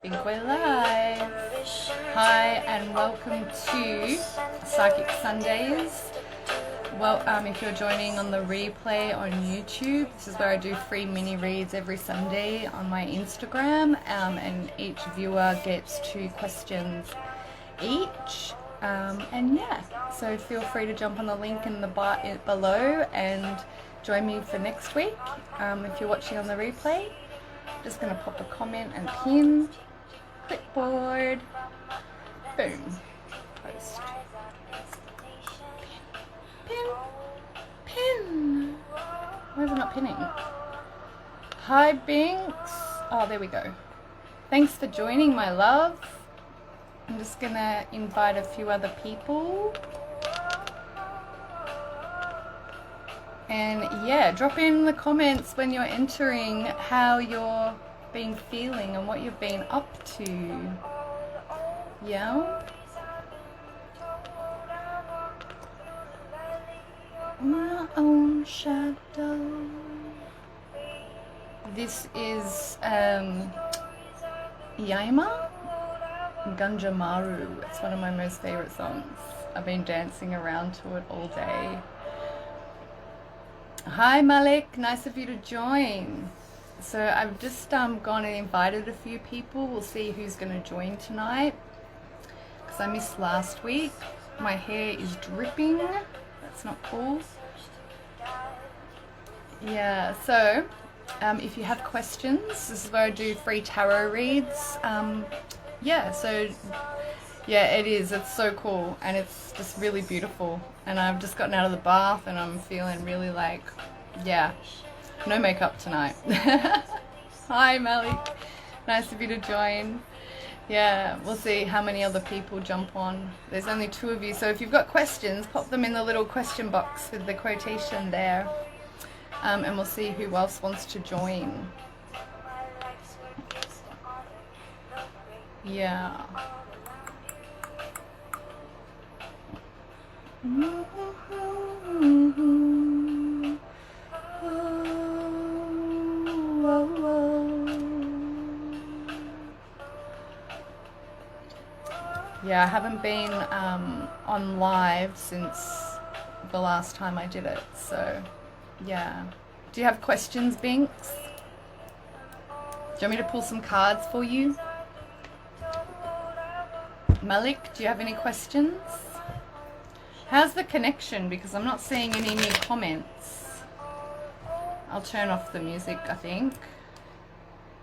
Think we're live. Hi and welcome to Psychic Sundays. Well, if you're joining on the replay on YouTube, this is where I do free mini reads every Sunday on my Instagram, and each viewer gets 2 questions each. And yeah, so feel free to jump on the link in the bar below and join me for next week. If you're watching on the replay, I'm just going to pop a comment and pin. Clipboard. Boom. Post. Pin. Why is it not pinning? Hi, Binks. Oh, there we go. Thanks for joining, my love. I'm just gonna invite a few other people. And yeah, drop in the comments when you're entering how you're been feeling and what you've been up to. Yeah. My own shadow. This is Yaima Ganjamaru. It's one of my most favorite songs. I've been dancing around to it all day. Hi Malik, nice of you to join. So I've just gone and invited a few people. We'll see who's going to join tonight, because I missed last week. My hair is dripping. That's not cool. Yeah, so if you have questions, this is where I do free tarot reads. Yeah, so yeah, it is. It's so cool, and it's just really beautiful. And I've just gotten out of the bath and I'm feeling really like, yeah, no makeup tonight. Hi Malik, nice of you to join. Yeah, we'll see how many other people jump on. There's only 2 of you, so if you've got questions, pop them in the little question box with the quotation there, and we'll see who else wants to join. Yeah. Yeah, I haven't been on live since the last time I did it, so yeah. Do you have questions, Binks? Do you want me to pull some cards for you? Malik, do you have any questions? How's the connection? Because I'm not seeing any new comments. I'll turn off the music, I think,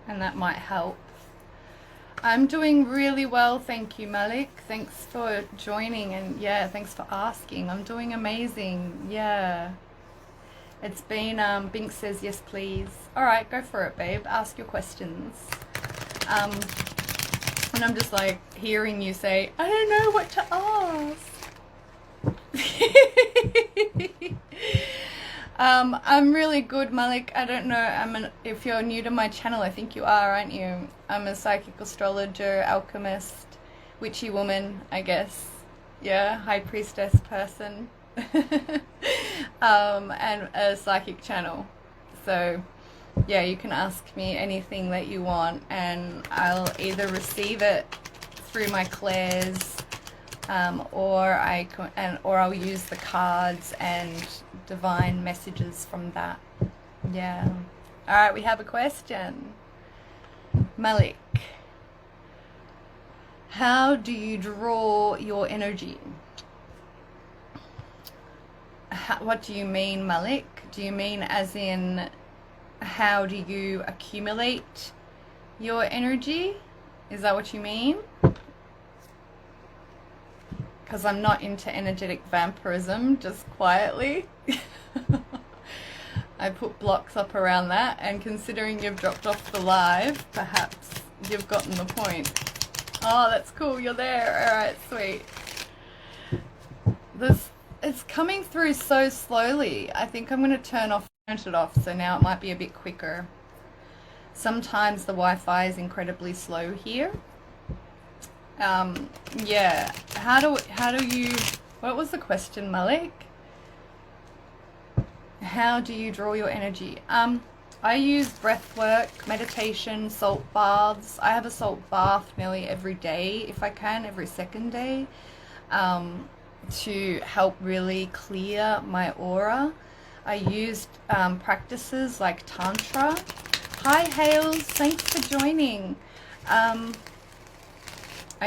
and that might help. I'm doing really well, thank you, Malik. Thanks for joining, and yeah, thanks for asking. I'm doing amazing, yeah. It's been, Bink says yes please. Alright, go for it, babe. Ask your questions. And I'm just like hearing you say, I don't know what to ask. I'm really good, Malik. I don't know, if you're new to my channel, I think you are, aren't you? I'm a psychic astrologer, alchemist, witchy woman, I guess. Yeah, high priestess person. And a psychic channel. So yeah, you can ask me anything that you want, and I'll either receive it through my clairs, or I'll use the cards and divine messages from that. Yeah. All right, we have a question. Malik, how do you draw your energy? What do you mean, Malik? Do you mean as in how do you accumulate your energy? Is that what you mean? Because I'm not into energetic vampirism, just quietly. I put blocks up around that, and considering you've dropped off the live, perhaps you've gotten the point. Oh, that's cool, you're there. Alright, sweet. It's coming through so slowly. I think I'm going to turn it off, so now it might be a bit quicker. Sometimes the Wi-Fi is incredibly slow here. Yeah. How do you... What was the question, Malik? How do you draw your energy? I use breath work, meditation, salt baths. I have a salt bath nearly every day, if I can, every second day, to help really clear my aura. I used practices like Tantra. Hi Hales, thanks for joining. I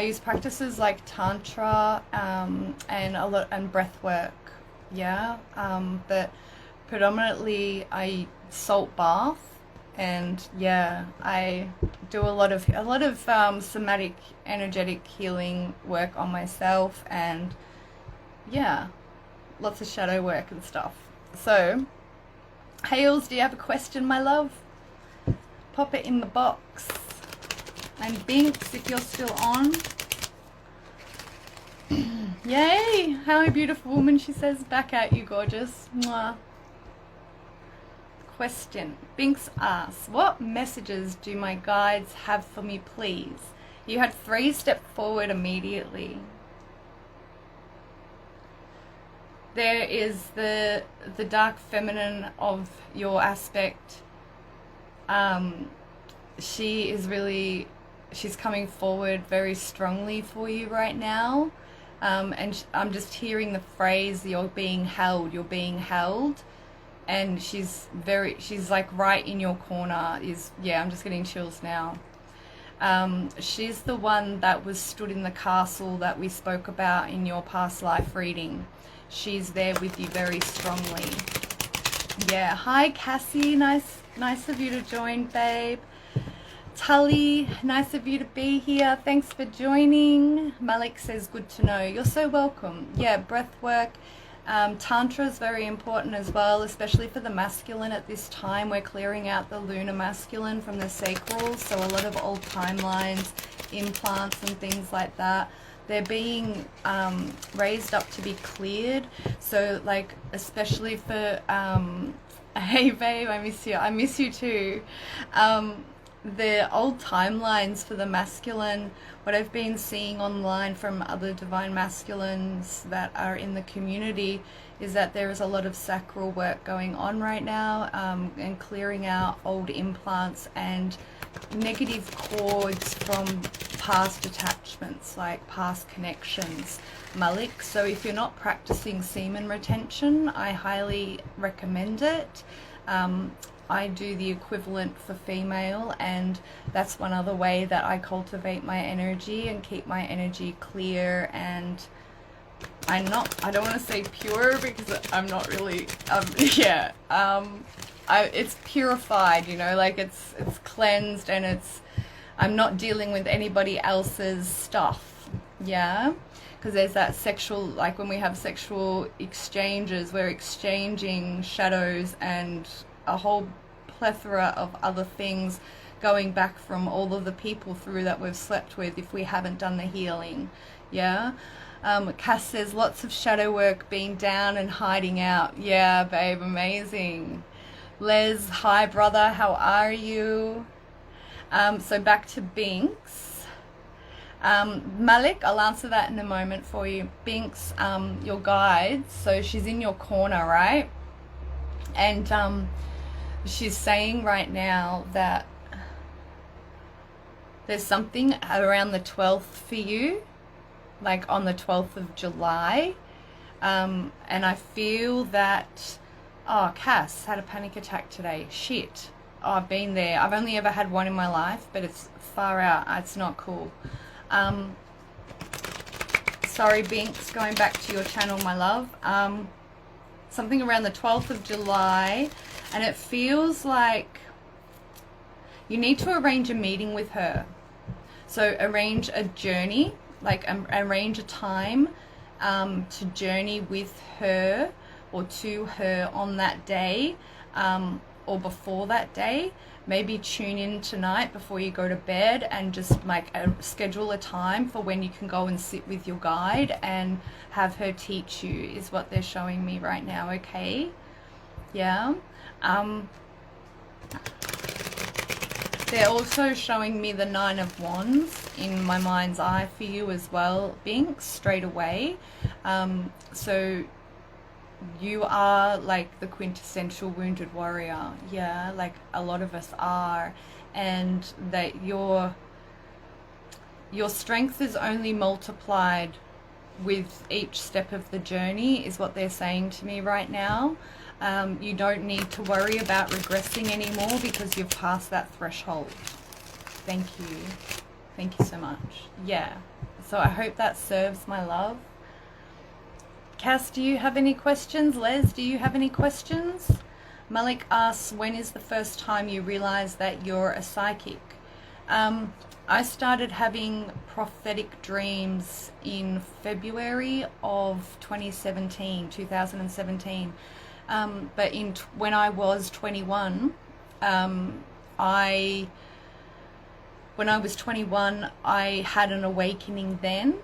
use practices like Tantra and breath work, yeah. But predominantly I salt bath, and yeah, I do a lot of somatic energetic healing work on myself, and yeah, lots of shadow work and stuff. So, Hales, do you have a question, my love? Pop it in the box. And Binks, if you're still on. Yay! How a beautiful woman, she says. Back at you, gorgeous. Mwah. Question. Binks asks, what messages do my guides have for me, please? You had 3 step forward immediately. There is the dark feminine of your aspect. She's coming forward very strongly for you right now. And I'm just hearing the phrase, you're being held. And she's like right in your corner. I'm just getting chills now. She's the one that was stood in the castle that we spoke about in your past life reading. She's there with you very strongly. Yeah, hi Cassie, nice of you to join, babe. Tully, nice of you to be here. Thanks for joining. Malik says, good to know. You're so welcome. Yeah, breath work. Tantra is very important as well, especially for the masculine at this time. We're clearing out the lunar masculine from the sacral, so a lot of old timelines, implants and things like that, they're being raised up to be cleared. So like, especially for hey babe, I miss you too. The old timelines for the masculine, what I've been seeing online from other divine masculines that are in the community, is that there is a lot of sacral work going on right now, and clearing out old implants and negative cords from past attachments, like past connections, Malik. So if you're not practicing semen retention, I highly recommend it. I do the equivalent for female, and that's one other way that I cultivate my energy and keep my energy clear. And I don't want to say pure because I'm not really, it's purified, you know, like it's cleansed, and I'm not dealing with anybody else's stuff, yeah? Because there's that sexual, like when we have sexual exchanges, we're exchanging shadows and a whole plethora of other things going back from all of the people through that we've slept with if we haven't done the healing, yeah? Cass says, lots of shadow work being down and hiding out. Yeah, babe, amazing. Les, hi brother, how are you? So back to Binks. Malik, I'll answer that in a moment for you. Binks, your guides, so she's in your corner, right? And she's saying right now that there's something around the 12th for you, like on the 12th of July. And I feel that, oh, Cass had a panic attack today. Shit. Oh, I've been there. I've only ever had one in my life, but it's far out. It's not cool. Sorry, Binks, going back to your channel, my love. Something around the 12th of July, and it feels like you need to arrange a meeting with her. So arrange a journey, like arrange a time to journey with her or to her on that day, or before that day. Maybe tune in tonight before you go to bed and just like schedule a time for when you can go and sit with your guide and have her teach you, is what they're showing me right now, okay? Yeah. They're also showing me the 9 of Wands in my mind's eye for you as well, Binks, straight away. So you are like the quintessential wounded warrior. Yeah, like a lot of us are. And that your strength is only multiplied with each step of the journey, is what they're saying to me right now. You don't need to worry about regressing anymore because you've passed that threshold. Thank you. Thank you so much. Yeah. So I hope that serves, my love. Cass, do you have any questions? Les, do you have any questions? Malik asks, when is the first time you realize that you're a psychic? I started having prophetic dreams in February of 2017. But when I was 21, when I was 21, I had an awakening then,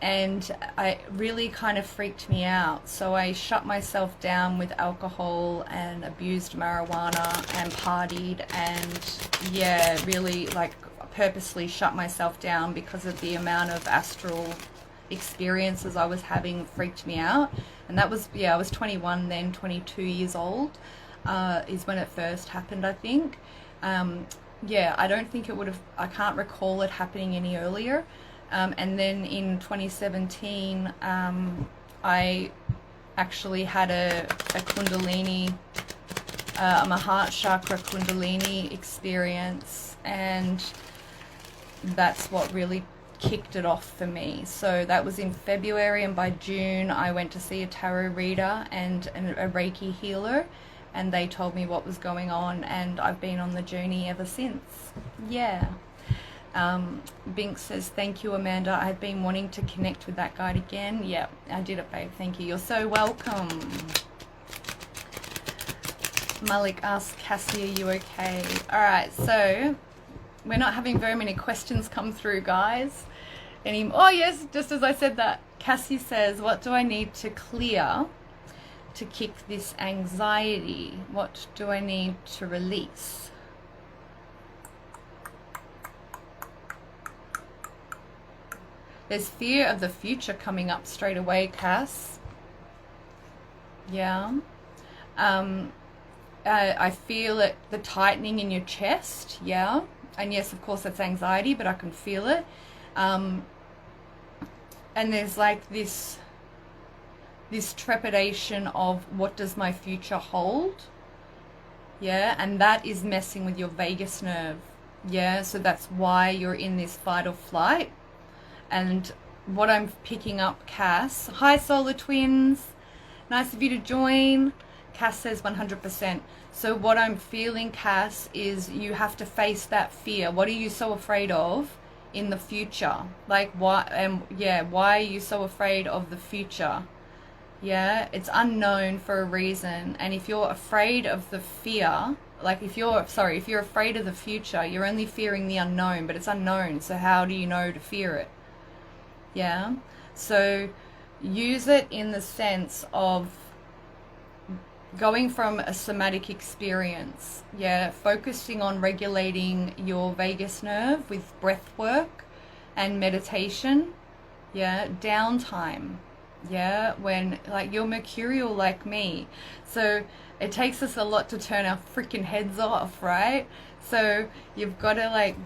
and it really kind of freaked me out. So I shut myself down with alcohol and abused marijuana and partied, and yeah, really like purposely shut myself down because of the amount of astral experiences I was having freaked me out. And that was, yeah, I was 21 then, 22 years old is when it first happened, I think. Yeah, I don't think it would have, I can't recall it happening any earlier. And then in 2017, I actually had a Kundalini, a heart chakra Kundalini experience, and that's what really kicked it off for me. So that was in February, and by June I went to see a tarot reader and a Reiki healer, and they told me what was going on, and I've been on the journey ever since. Yeah. Bink says, thank you, Amanda. I've been wanting to connect with that guide again. Yeah, I did it, babe. Thank you. You're so welcome. Malik asks, Cassie, are you okay? All right, so we're not having very many questions come through, guys. Oh, yes, just as I said that. Cassie says, what do I need to clear to kick this anxiety? What do I need to release? There's fear of the future coming up straight away, Cass. Yeah. I feel it, the tightening in your chest. Yeah. And yes, of course, that's anxiety, but I can feel it. And there's like this trepidation of what does my future hold? Yeah. And that is messing with your vagus nerve. Yeah. So that's why you're in this fight or flight. And what I'm picking up, Cass. Hi, Solar Twins. Nice of you to join. Cass says 100%. So what I'm feeling, Cass, is you have to face that fear. What are you so afraid of in the future? Like, why? Yeah, why are you so afraid of the future? Yeah, it's unknown for a reason. And if you're afraid of the fear, like if you're afraid of the future, you're only fearing the unknown, but it's unknown. So how do you know to fear it? Yeah, so use it in the sense of going from a somatic experience, yeah, focusing on regulating your vagus nerve with breath work and meditation, yeah, downtime, yeah, when like you're mercurial like me, so it takes us a lot to turn our freaking heads off, right? So you've got to like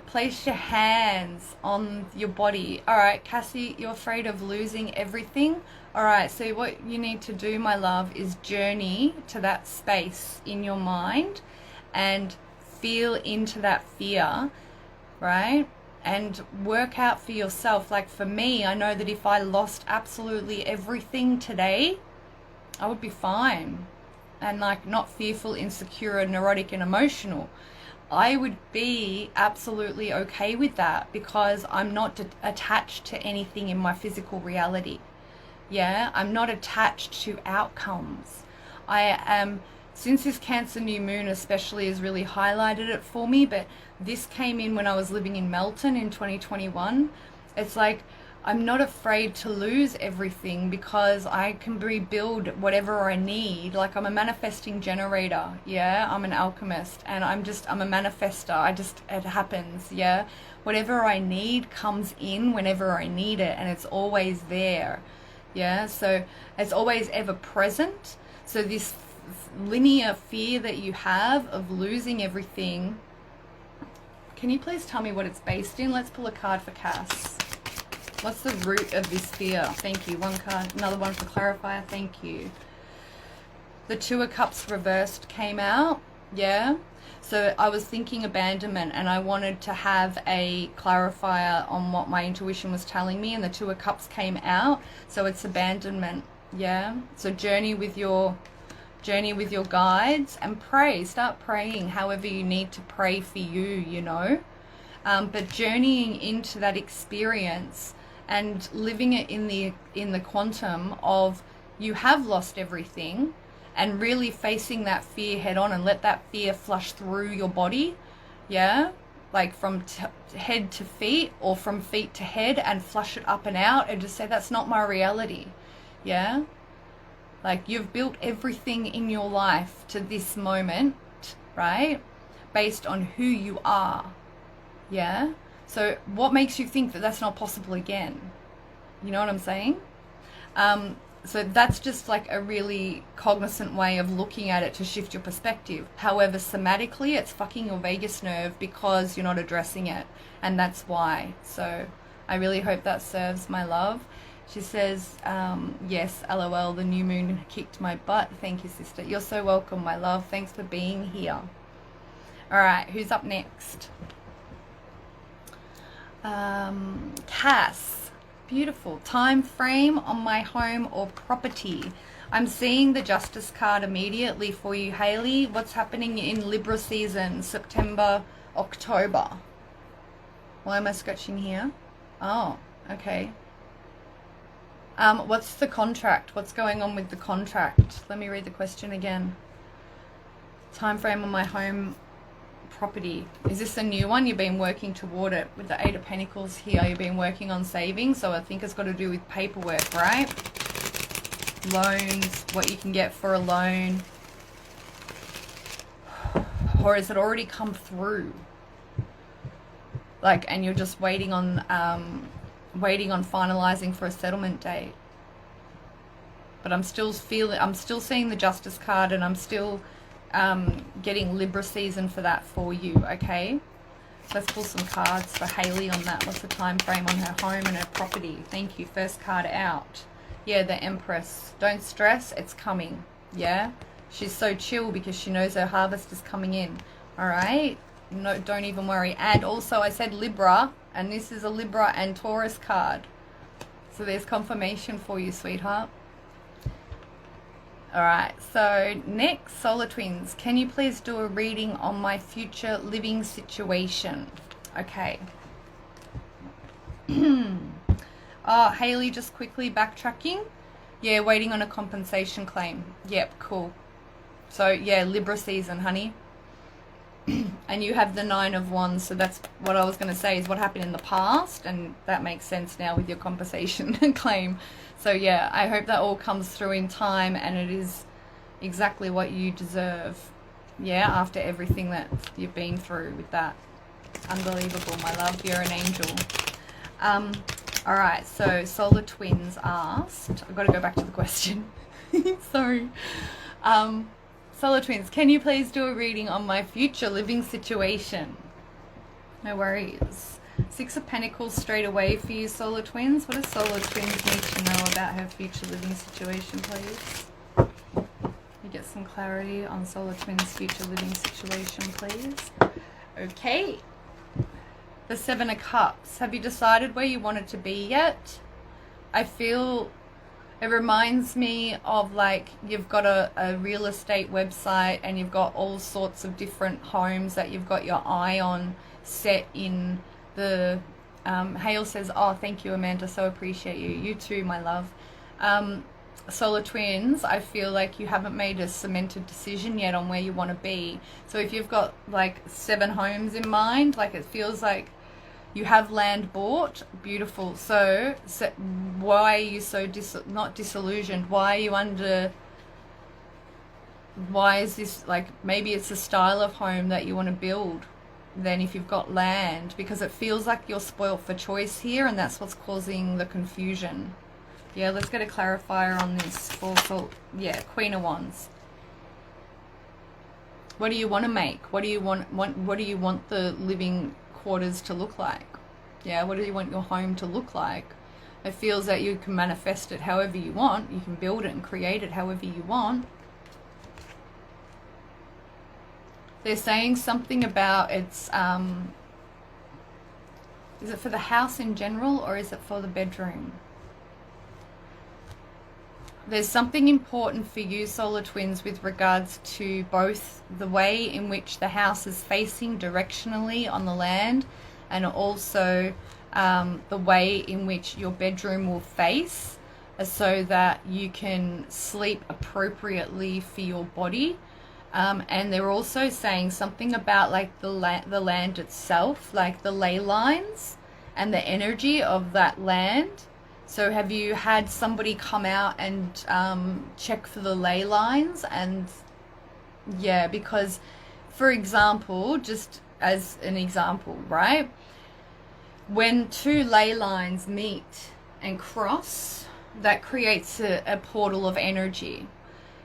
place your hands on your body. All right, Cassie, you're afraid of losing everything. All right, so what you need to do, my love, is journey to that space in your mind and feel into that fear, right? And work out for yourself. Like for me, I know that if I lost absolutely everything today, I would be fine. And like not fearful, insecure, neurotic, and emotional. I would be absolutely okay with that because I'm not attached to anything in my physical reality. Yeah, I'm not attached to outcomes. I am, since this Cancer new moon especially has really highlighted it for me, but this came in when I was living in Melton in 2021. It's like, I'm not afraid to lose everything because I can rebuild whatever I need. Like I'm a manifesting generator, yeah? I'm an alchemist and I'm a manifester. It happens, yeah? Whatever I need comes in whenever I need it and it's always there, Yeah, so it's always ever present. So this linear fear that you have of losing everything, can you please tell me what it's based in? Let's pull a card for Cass. What's the root of this fear? Thank you. One card, another one for clarifier. Thank you. The Two of Cups reversed came out. Yeah. So I was thinking abandonment, and I wanted to have a clarifier on what my intuition was telling me, and the Two of Cups came out. So it's abandonment. Yeah. So journey with your guides and pray. Start praying however you need to pray for you, you know. But journeying into that experience and living it in the quantum of you have lost everything, and really facing that fear head on and let that fear flush through your body. Yeah, like from head to feet, or from feet to head, and flush it up and out, and just say, that's not my reality. Yeah, like you've built everything in your life to this moment, right, based on who you are. Yeah, so what makes you think that that's not possible again? You know what I'm saying? So that's just like a really cognizant way of looking at it to shift your perspective. However, somatically, it's fucking your vagus nerve because you're not addressing it. And that's why. So I really hope that serves, my love. She says, yes, LOL, the new moon kicked my butt. Thank you, sister. You're so welcome, my love. Thanks for being here. All right, who's up next? Cass. Beautiful. Time frame on my home or property. I'm seeing the Justice card immediately for you, Hayley. What's happening in Libra season, September, October? Why am I scratching here? Oh, okay. What's the contract? What's going on with the contract? Let me read the question again. Time frame on my home property. Is this a new one? You've been working toward it with the Eight of Pentacles here. You've been working on saving, so I think it's got to do with paperwork, right? Loans, what you can get for a loan. Or has it already come through? Like, and you're just waiting on finalizing for a settlement date. But I'm still seeing the Justice card, and I'm still getting Libra season for that for you, okay? So let's pull some cards for Hayley on that. What's the time frame on her home and her property? Thank you. First card out. Yeah, the Empress. Don't stress, it's coming. Yeah? She's so chill because she knows her harvest is coming in. All right? No, don't even worry. And also I said Libra, and this is a Libra and Taurus card. So there's confirmation for you, sweetheart. Alright, so next, Solar Twins, can you please do a reading on my future living situation? Okay. Oh, Hayley, just quickly backtracking. Yeah, waiting on a compensation claim. Yep, cool. So, yeah, Libra season, honey. And you have the Nine of Wands, so that's what I was going to say is what happened in the past, and that makes sense now with your compensation claim. So yeah, I hope that all comes through in time, and it is exactly what you deserve. Yeah, after everything that you've been through with that. Unbelievable, my love. You're an angel. Alright, so Solar Twins asked, I've got to go back to the question. Sorry. Solar Twins, can you please do a reading on my future living situation? No worries. Six of Pentacles straight away for you, Solar Twins. What does Solar Twins need to know about her future living situation, please? You get some clarity on Solar Twins' future living situation, please. Okay. The Seven of Cups. Have you decided where you want it to be yet? I feel it reminds me of like you've got a real estate website, and you've got all sorts of different homes that you've got your eye on set in the Hale says, oh, thank you, Amanda, so appreciate you. You too, my love. Solar Twins, I feel like you haven't made a cemented decision yet on where you want to be. So if you've got like 7 homes in mind, like it feels like you have land bought. Beautiful. So why are you so not disillusioned? Why are you why is this, like, maybe it's a style of home that you want to build then if you've got land, because it feels like you're spoilt for choice here, and that's what's causing the confusion. Yeah, let's get a clarifier on this for yeah, Queen of Wands. What do you want to make? What do you want the living quarters to look like? Yeah, what do you want your home to look like? It feels that you can manifest it however you want. You can build it and create it however you want. They're saying something about it's, is it for the house in general or is it for the bedroom? There's something important for you, solar twins, with regards to both the way in which the house is facing directionally on the land, and also the way in which your bedroom will face, so that you can sleep appropriately for your body. And they're also saying something about like the land itself, like the ley lines and the energy of that land. So have you had somebody come out and check for the ley lines? And yeah, because for example, just as an example, right? When two ley lines meet and cross, that creates a portal of energy.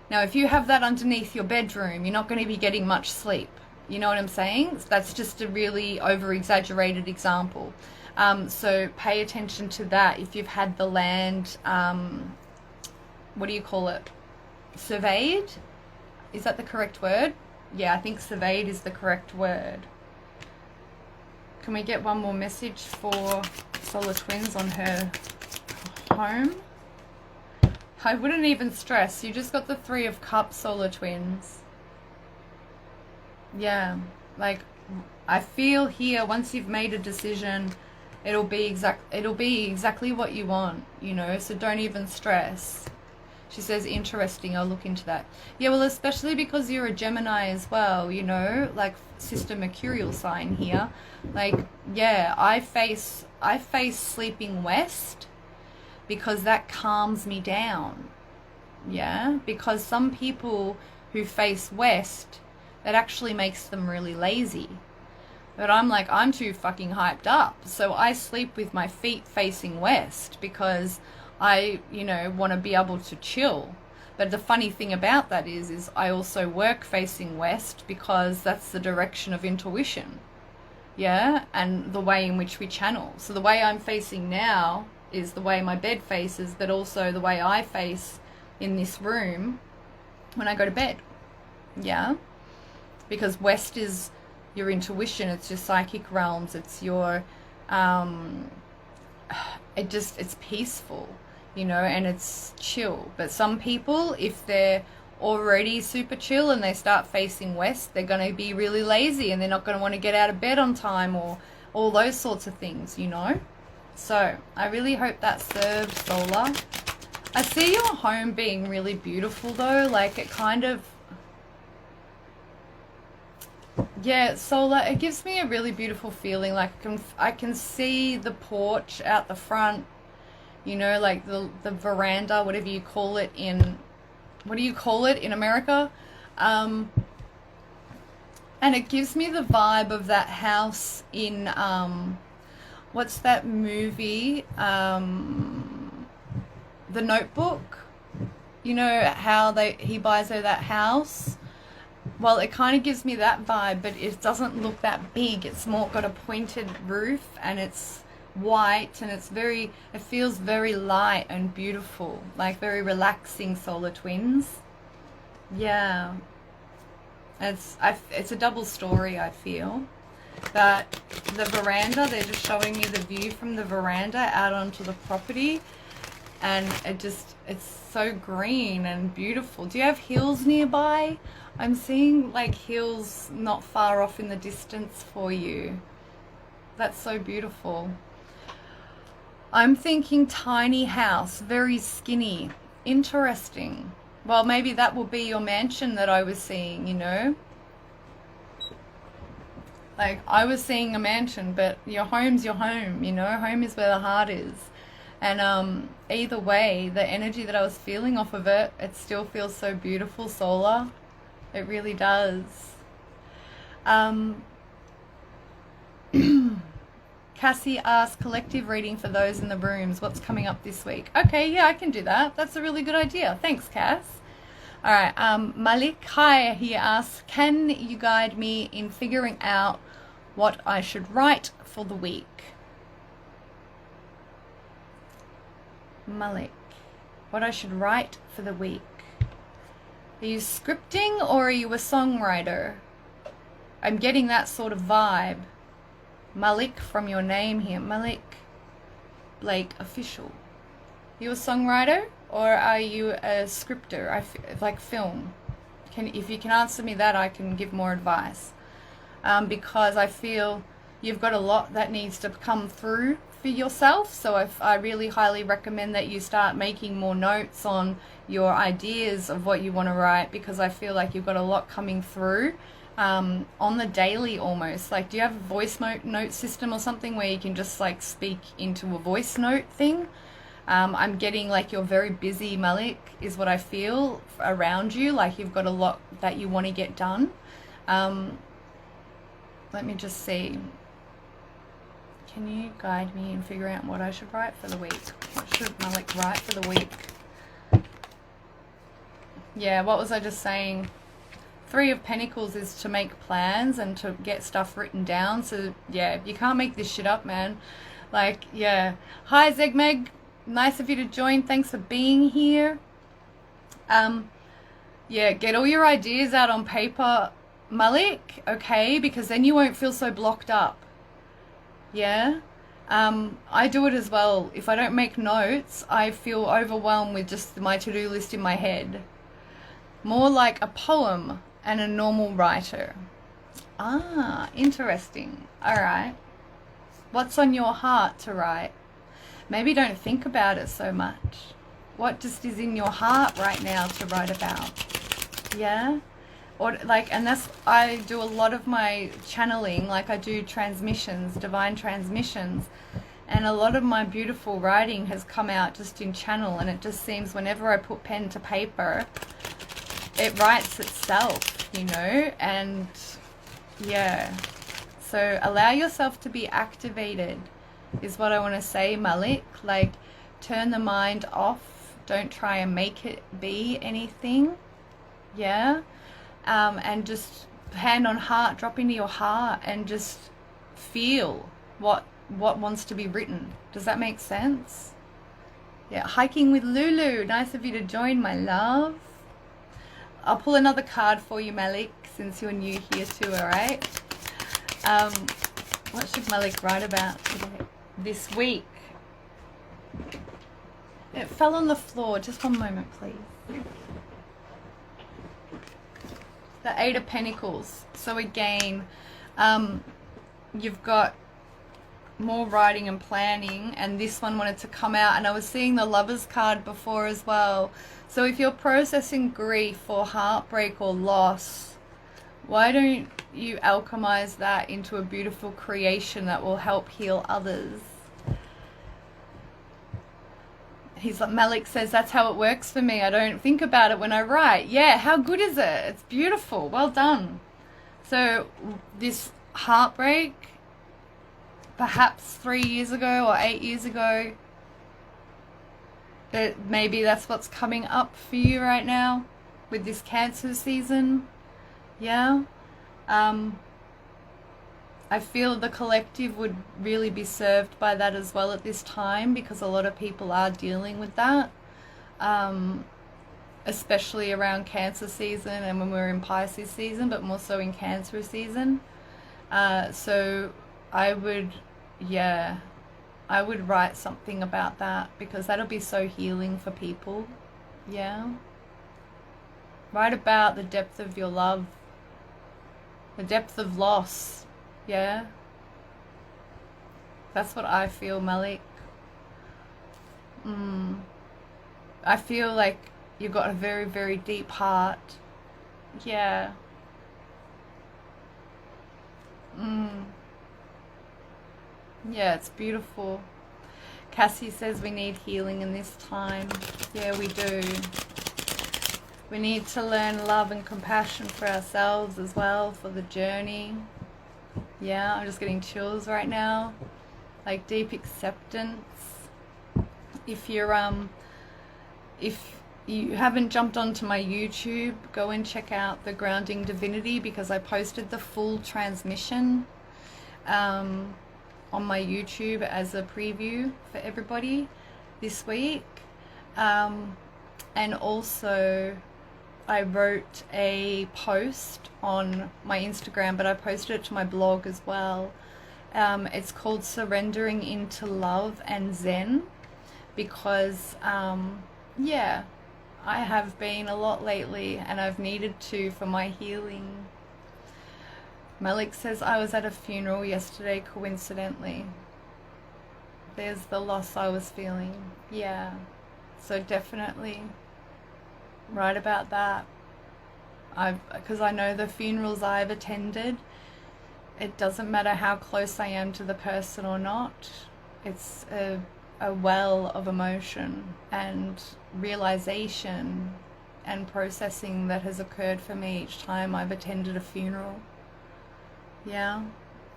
Now, if you have that underneath your bedroom, you're not going to be getting much sleep. You know what I'm saying? That's just a really over-exaggerated example. So pay attention to that. If you've had the land, what do you call it? Surveyed? Is that the correct word? Yeah, I think surveyed is the correct word. Can we get one more message for Solar Twins on her home? I wouldn't even stress. You just got the 3 of Cups, Solar Twins. Yeah, like I feel here once you've made a decision, it'll be exactly what you want, you know, so don't even stress. She says, interesting, I'll look into that. Yeah, well, especially because you're a Gemini as well, you know, like sister Mercurial sign here. Like, yeah, I face sleeping west because that calms me down. Yeah, because some people who face west, that actually makes them really lazy. But I'm like, I'm too fucking hyped up. So I sleep with my feet facing west because I, you know, want to be able to chill. But the funny thing about that is I also work facing west because that's the direction of intuition. Yeah, and the way in which we channel. So the way I'm facing now is the way my bed faces, but also the way I face in this room when I go to bed. Yeah, because west is your intuition, it's your psychic realms, it's your it's peaceful, you know, and it's chill. But some people, if they're already super chill and they start facing west, they're going to be really lazy and they're not going to want to get out of bed on time or all those sorts of things, you know. So I really hope that served, Solar. I see your home being really beautiful though, like it kind of, yeah, Solar, it gives me a really beautiful feeling. Like I can see the porch out the front, you know, like the veranda, whatever you call it in, what do you call it in America? And it gives me the vibe of that house in, what's that movie? The Notebook. You know how he buys her that house? Well, it kind of gives me that vibe, but it doesn't look that big. It's more got a pointed roof and it's white and it feels very light and beautiful, like very relaxing, Solar Twins. Yeah. It's a double story, I feel. But the veranda, they're just showing me the view from the veranda out onto the property. And it's so green and beautiful. Do you have hills nearby? I'm seeing like hills not far off in the distance for you. That's so beautiful. I'm thinking tiny house, very skinny. Interesting. Well, maybe that will be your mansion that I was seeing, you know? Like, I was seeing a mansion, but your home's your home, you know? Home is where the heart is. And either way, the energy that I was feeling off of it, it still feels so beautiful, Solar. It really does. Cassie asks, collective reading for those in the rooms. What's coming up this week? Okay, yeah, I can do that. That's a really good idea. Thanks, Cass. All right, Malik, hi, he asks, can you guide me in figuring out what I should write for the week? Malik, what I should write for the week. Are you scripting or are you a songwriter? I'm getting that sort of vibe. Malik, from your name here, Malik Blake Official. You a songwriter or are you a scripter? Like film. If you can answer me that, I can give more advice. Because I feel you've got a lot that needs to come through for yourself. So I really highly recommend that you start making more notes on your ideas of what you want to write, because I feel like you've got a lot coming through. On the daily almost. Like, do you have a voice note system or something where you can just like speak into a voice note thing? I'm getting like you're very busy, Malik, is what I feel around you. Like you've got a lot that you want to get done. Let me just see. Can you guide me in figuring out what I should write for the week? What should Malik write for the week? Yeah, what was I just saying? Three of Pentacles is to make plans and to get stuff written down. So yeah, you can't make this shit up, man. Like, yeah. Hi Zegmeg, nice of you to join. Thanks for being here. Yeah, get all your ideas out on paper, Malik, okay? Because then you won't feel so blocked up. Yeah. I do it as well. If I don't make notes, I feel overwhelmed with just my to-do list in my head. More like a poem and a normal writer. Ah, interesting. All right. What's on your heart to write? Maybe don't think about it so much. What just is in your heart right now to write about? Yeah? Or like, and that's, I do a lot of my channeling, like I do transmissions, divine transmissions, and a lot of my beautiful writing has come out just in channel, and it just seems whenever I put pen to paper, it writes itself, you know. And yeah, so allow yourself to be activated is what I want to say, Malik. Like, turn the mind off, don't try and make it be anything. Yeah. And just hand on heart, drop into your heart and just feel what wants to be written. Does that make sense? Yeah. Hiking with Lulu, nice of you to join, my love. I'll pull another card for you, Malik, since you're new here too, alright? What should Malik write about today? This week? It fell on the floor. Just one moment, please. The Eight of Pentacles. So again, you've got more writing and planning, and this one wanted to come out, and I was seeing the Lovers card before as well. So if you're processing grief or heartbreak or loss, why don't you alchemize that into a beautiful creation that will help heal others? He's like, Malik says, that's how it works for me. I don't think about it when I write. Yeah, how good is it? It's beautiful. Well done. So this heartbreak, perhaps 3 years ago or 8 years ago, maybe that's what's coming up for you right now with this Cancer season. Yeah. I feel the collective would really be served by that as well at this time, because a lot of people are dealing with that, especially around Cancer season and when we're in Pisces season, but more so in Cancer season. So I would write something about that, because that'll be so healing for people. Yeah. Write about the depth of your love, the depth of loss. Yeah. That's what I feel, Malik. I feel like you've got a very, very deep heart. Yeah. Yeah, it's beautiful. Cassie says we need healing in this time. Yeah, we do. We need to learn love and compassion for ourselves as well, for the journey. Yeah, I'm just getting chills right now. like deep acceptance. If you haven't jumped onto my YouTube, go and check out the Grounding Divinity, because I posted the full transmission on my YouTube as a preview for everybody this week. And also I wrote a post on my Instagram, but I posted it to my blog as well. It's called Surrendering into Love and Zen, because yeah, I have been a lot lately, and I've needed to for my healing. Malik says, I was at a funeral yesterday, coincidentally. There's the loss I was feeling. Yeah, so definitely right about that. Because I know the funerals I've attended, it doesn't matter how close I am to the person or not, it's a well of emotion and realization and processing that has occurred for me each time I've attended a funeral. Yeah,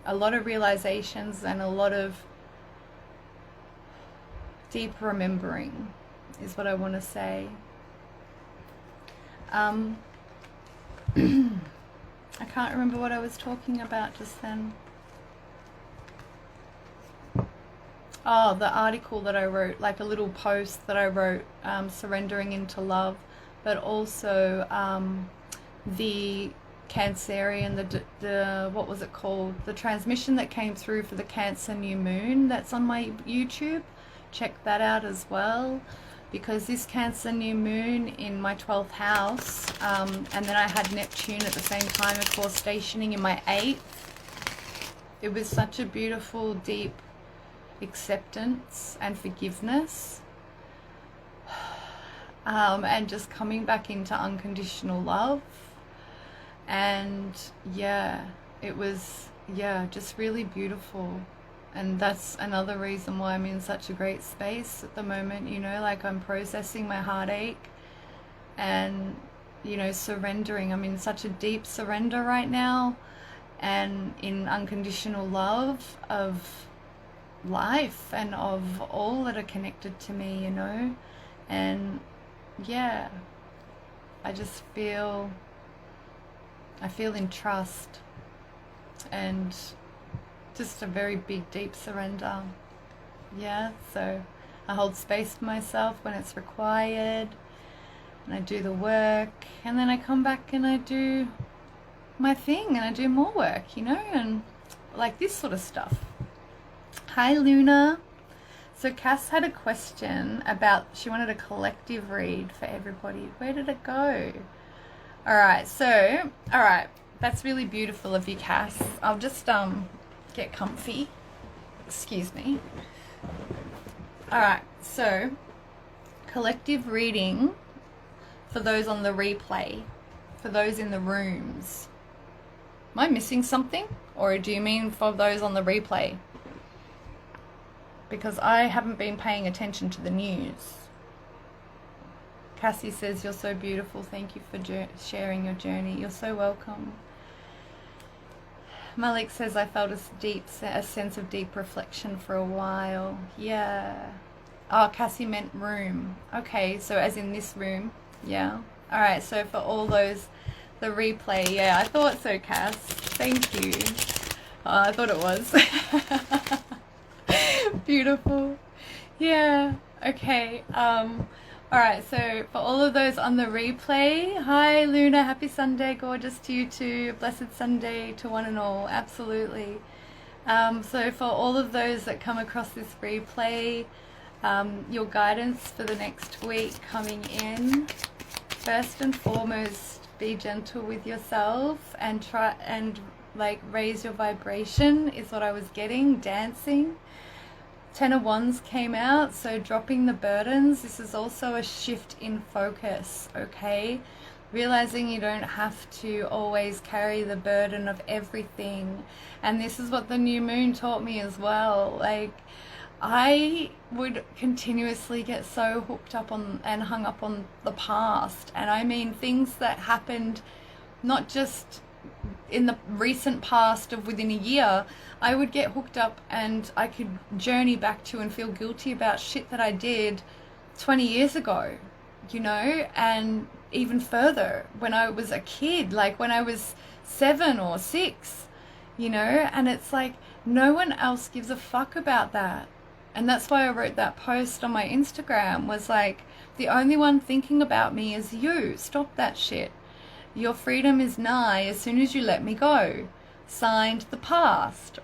a lot of realizations and a lot of deep remembering is what I want to say. I can't remember what I was talking about just then. Oh, the article that I wrote, like a little post that I wrote, surrendering into love, but also the Cancerian, the what was it called? The transmission that came through for the Cancer new moon that's on my YouTube. Check that out as well, because this Cancer new moon in my 12th house, and then I had Neptune at the same time, of course, stationing in my 8th. It was such a beautiful, deep acceptance and forgiveness, and just coming back into unconditional love. And yeah, it was, yeah, just really beautiful. And that's another reason why I'm in such a great space at the moment, you know, like I'm processing my heartache and, you know, surrendering. I'm in such a deep surrender right now, and in unconditional love of life and of all that are connected to me, you know. And yeah, I just feel, I feel in trust and just a very big, deep surrender. Yeah, so I hold space for myself when it's required, and I do the work, and then I come back and I do my thing, and I do more work, you know, and like this sort of stuff. Hi Luna. So Cass had a question about, she wanted a collective read for everybody. Where did it go? Alright, so, alright, that's really beautiful of you, Cass. I'll just get comfy. Excuse me. Alright, so collective reading for those on the replay, for those in the rooms. Am I missing something? Or do you mean for those on the replay? Because I haven't been paying attention to the news. Cassie says, you're so beautiful. Thank you for sharing your journey. You're so welcome. Malik says, I felt a sense of deep reflection for a while. Yeah. Oh, Cassie meant room. Okay, so as in this room. Yeah. All right, so for all those, the replay. Yeah, I thought so, Cass. Thank you. Oh, I thought it was. Beautiful. Yeah. Okay. Alright, so for all of those on the replay, hi Luna, happy Sunday, gorgeous to you too, blessed Sunday to one and all, absolutely. So for all of those that come across this replay, your guidance for the next week coming in, first and foremost, be gentle with yourself and try and like raise your vibration is what I was getting, dancing. Ten of Wands came out, so dropping the burdens. This is also a shift in focus, okay? Realizing you don't have to always carry the burden of everything. And this is what the new moon taught me as well. Like, I would continuously get so hooked up on and hung up on the past. And I mean things that happened not just in the recent past of within a year, I would get hooked up and I could journey back to and feel guilty about shit that I did 20 years ago, you know, and even further when I was a kid, like when I was 7 or 6, you know, and it's like no one else gives a fuck about that. And that's why I wrote that post on my Instagram, was like, the only one thinking about me is you. Stop that shit. Your freedom is nigh as soon as you let me go. Signed, the past.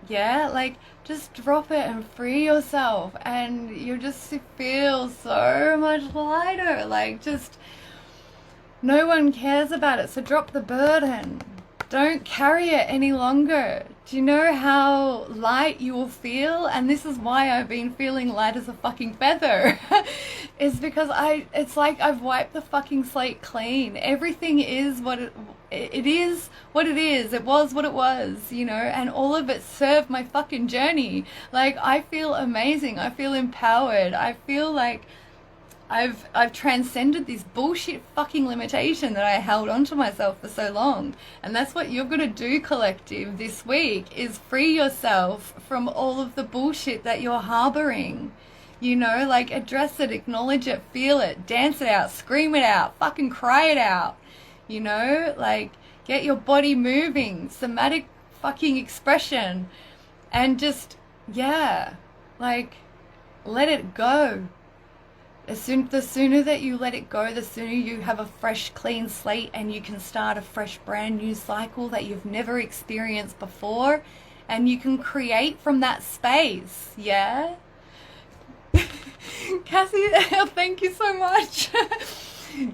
Yeah, like just drop it and free yourself, and you just feel so much lighter. Like, just no one cares about it, so drop the burden. Don't carry it any longer. Do you know how light you will feel? And this is why I've been feeling light as a fucking feather. Is because it's like I've wiped the fucking slate clean. Everything is what it is what it is. It was what it was, you know, and all of it served my fucking journey. Like, I feel amazing. I feel empowered. I feel like I've transcended this bullshit fucking limitation that I held onto myself for so long. And that's what you're going to do, collective, this week, is free yourself from all of the bullshit that you're harboring. You know, like, address it, acknowledge it, feel it, dance it out, scream it out, fucking cry it out. You know, like, get your body moving, somatic fucking expression, and just, yeah, like, let it go. The sooner that you let it go, the sooner you have a fresh, clean slate and you can start a fresh, brand new cycle that you've never experienced before, and you can create from that space, yeah? Cassie, thank you so much.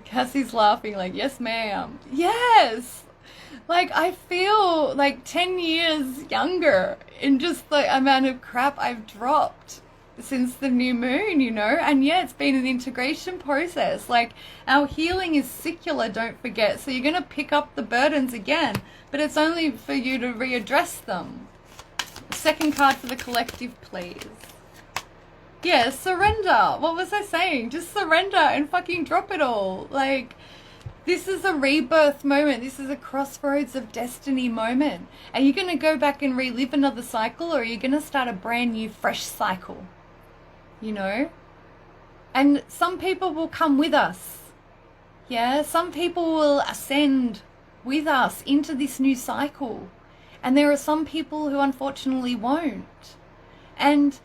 Cassie's laughing like, yes, ma'am. Yes! Like, I feel like 10 years younger in just the amount of crap I've dropped since the new moon, you know. And yeah, it's been an integration process. Like, our healing is secular, don't forget, so you're going to pick up the burdens again, but it's only for you to readdress them. Second card for the collective, please. Yeah, surrender. What was I saying? Just surrender and fucking drop it all. Like, this is a rebirth moment. This is a crossroads of destiny moment. Are you going to go back and relive another cycle, or are you going to start a brand new, fresh cycle? You know? And some people will come with us. Yeah? Some people will ascend with us into this new cycle. And there are some people who unfortunately won't. And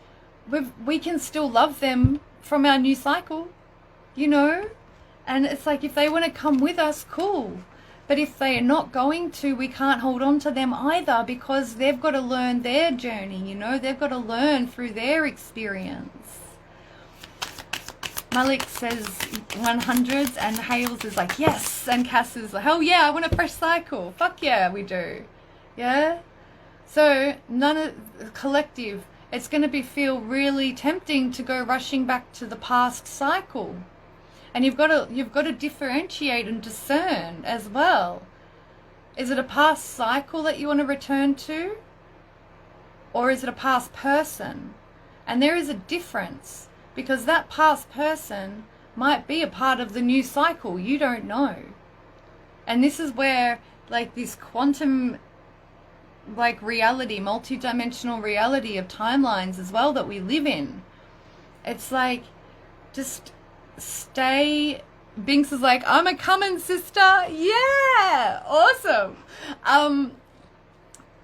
we can still love them from our new cycle, you know? And it's like, if they want to come with us, cool. But if they are not going to, we can't hold on to them either, because they've got to learn their journey, you know? They've got to learn through their experience. Malik says 100s, and Hales is like, yes. And Cass is like, hell yeah, I want a fresh cycle. Fuck yeah, we do. Yeah? So, none of the collective, it's going to feel really tempting to go rushing back to the past cycle. And you've got to differentiate and discern as well. Is it a past cycle that you want to return to? Or is it a past person? And there is a difference, because that past person might be a part of the new cycle. You don't know. And this is where, like, this quantum, like, reality, multi-dimensional reality of timelines as well that we live in. It's like, just stay. Binks is like, I'm a coming, sister. Yeah, awesome.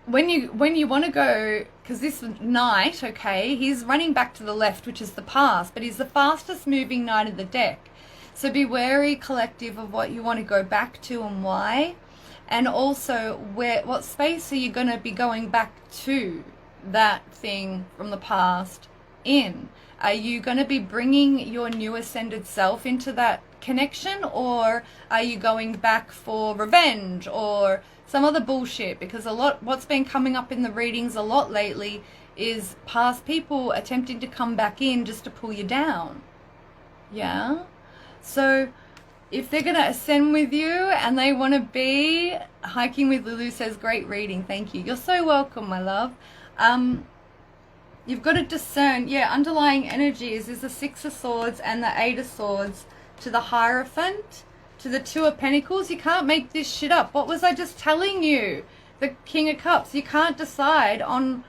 When you want to go, because this knight, okay, he's running back to the left, which is the past, but he's the fastest moving knight of the deck. So be wary, collective, of what you want to go back to and why. And also, what space are you going to be going back to that thing from the past in? Are you going to be bringing your new ascended self into that connection, or are you going back for revenge or some other bullshit? Because what's been coming up in the readings a lot lately is past people attempting to come back in just to pull you down. Yeah? So if they're going to ascend with you and they want to be, Hiking with Lulu says, great reading, thank you. You're so welcome, my love. You've got to discern, yeah, underlying energies is the Six of Swords and the Eight of Swords to the Hierophant. to the Two of Pentacles. You can't make this shit up. What was I just telling you? The King of Cups. You can't decide on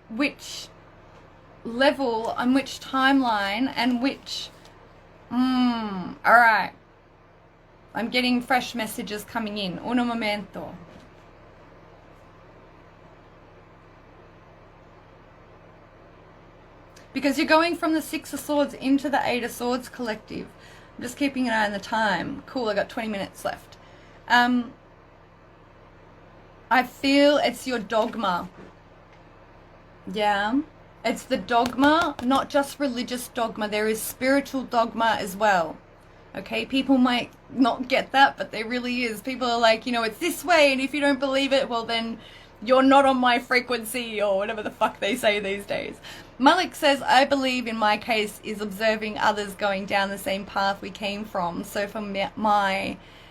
which level, on which timeline, and which... Alright. I'm getting fresh messages coming in. Uno momento. Because you're going from the Six of Swords into the Eight of Swords collective. I'm just keeping an eye on the time. Cool, I got 20 minutes left. I feel it's your dogma. Yeah. It's the dogma, not just religious dogma. There is spiritual dogma as well. Okay, people might not get that, but there really is. People are like, you know, it's this way, and if you don't believe it, well then you're not on my frequency, or whatever the fuck they say these days. Malik says, I believe in my case is observing others going down the same path we came from. So for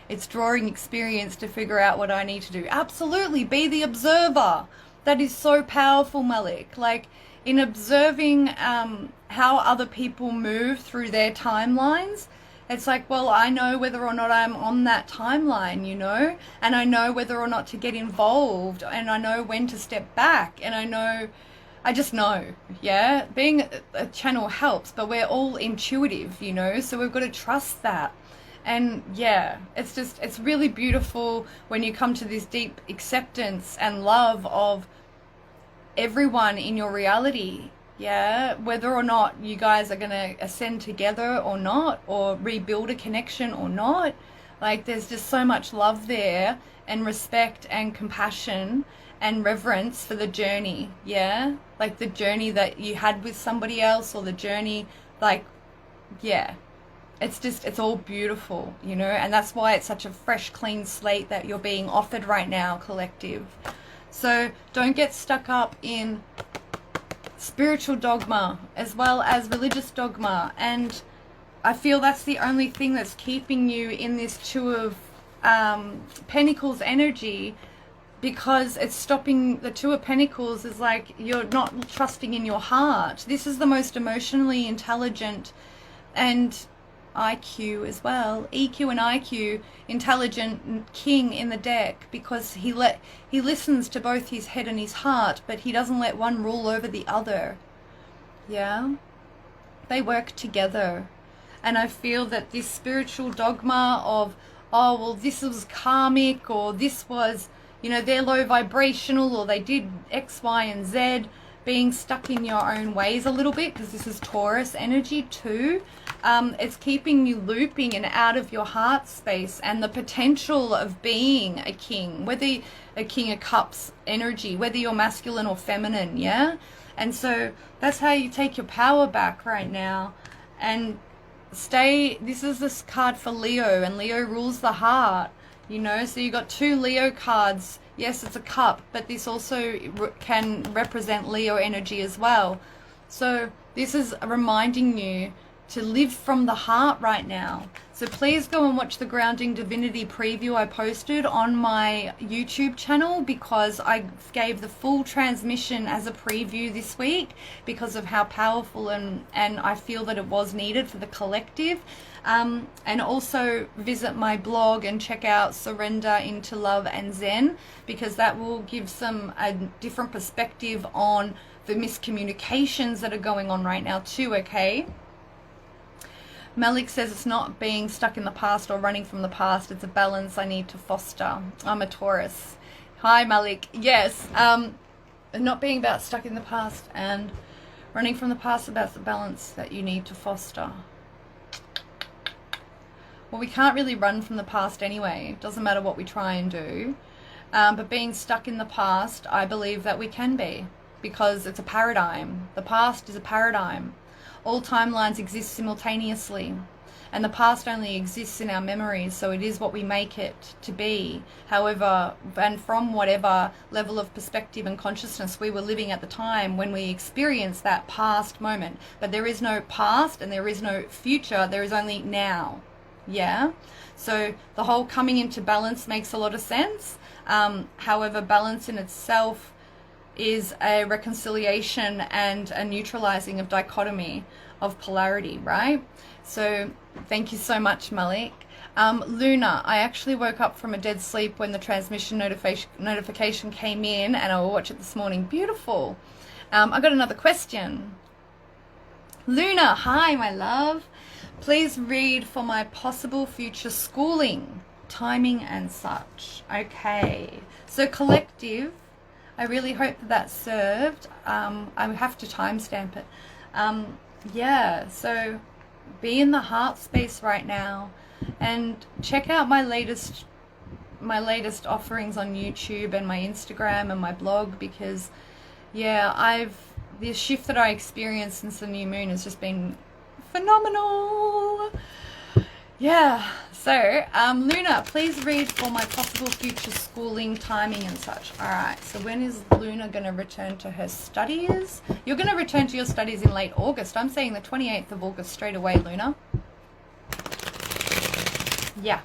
it's drawing experience to figure out what I need to do. Absolutely, be the observer. That is so powerful, Malik. Like, in observing how other people move through their timelines, it's like, well, I know whether or not I'm on that timeline, you know, and I know whether or not to get involved, and I know when to step back, and I just know, yeah. Being a channel helps, but we're all intuitive, you know, so we've got to trust that. And yeah, it's really beautiful when you come to this deep acceptance and love of everyone in your reality. Yeah, whether or not you guys are going to ascend together or not, or rebuild a connection or not, like there's just so much love there, and respect and compassion and reverence for the journey. Yeah, like the journey that you had with somebody else, or the journey, like, yeah, it's all beautiful, you know, and that's why it's such a fresh, clean slate that you're being offered right now, collective. So don't get stuck up in spiritual dogma as well as religious dogma, and I feel that's the only thing that's keeping you in this Two of Pentacles energy, because it's stopping. The Two of Pentacles is like you're not trusting in your heart. This is the most emotionally intelligent and IQ as well, EQ and IQ, intelligent king in the deck, because he listens to both his head and his heart, but he doesn't let one rule over the other. Yeah, they work together. And I feel that this spiritual dogma of, oh well, this was karmic, or this was, you know, they're low vibrational, or they did X, Y, and Z, being stuck in your own ways a little bit, because this is Taurus energy too. It's keeping you looping and out of your heart space and the potential of being a king, whether a King of Cups energy, whether you're masculine or feminine, yeah? And so that's how you take your power back right now. And this is this card for Leo, and Leo rules the heart, you know? So you got two Leo cards. Yes, it's a cup, but this also can represent Leo energy as well. So this is reminding you to live from the heart right now. So please go and watch the Grounding Divinity preview I posted on my YouTube channel, because I gave the full transmission as a preview this week because of how powerful and I feel that it was needed for the collective. And also visit my blog and check out Surrender into Love and Zen, because that will give a different perspective on the miscommunications that are going on right now too, okay? Malik says it's not being stuck in the past or running from the past. It's a balance I need to foster. I'm a Taurus. Hi, Malik. Yes, not being about stuck in the past and running from the past, about the balance that you need to foster. Well, we can't really run from the past anyway. It doesn't matter what we try and do. But being stuck in the past, I believe that we can be, because it's a paradigm. The past is a paradigm. All timelines exist simultaneously, and the past only exists in our memories, so it is what we make it to be. However, and from whatever level of perspective and consciousness we were living at the time when we experienced that past moment. But there is no past and there is no future, there is only now. Yeah? So the whole coming into balance makes a lot of sense. However, balance in itself is a reconciliation and a neutralizing of dichotomy, of polarity, right? So thank you so much, Malik. Luna, I actually woke up from a dead sleep when the transmission notification came in, and I will watch it this morning. Beautiful. I got another question. Luna, hi, my love. Please read for my possible future schooling, timing and such. Okay. So collective, I really hope that that served. I have to timestamp it. Yeah, so be in the heart space right now and check out my latest offerings on YouTube and my Instagram and my blog, because yeah, the shift that I experienced since the new moon has just been phenomenal. Yeah, so Luna, please read for my possible future schooling, timing and such. All right, so when is Luna going to return to her studies? You're going to return to your studies in late August. I'm saying the 28th of August straight away, Luna. Yeah.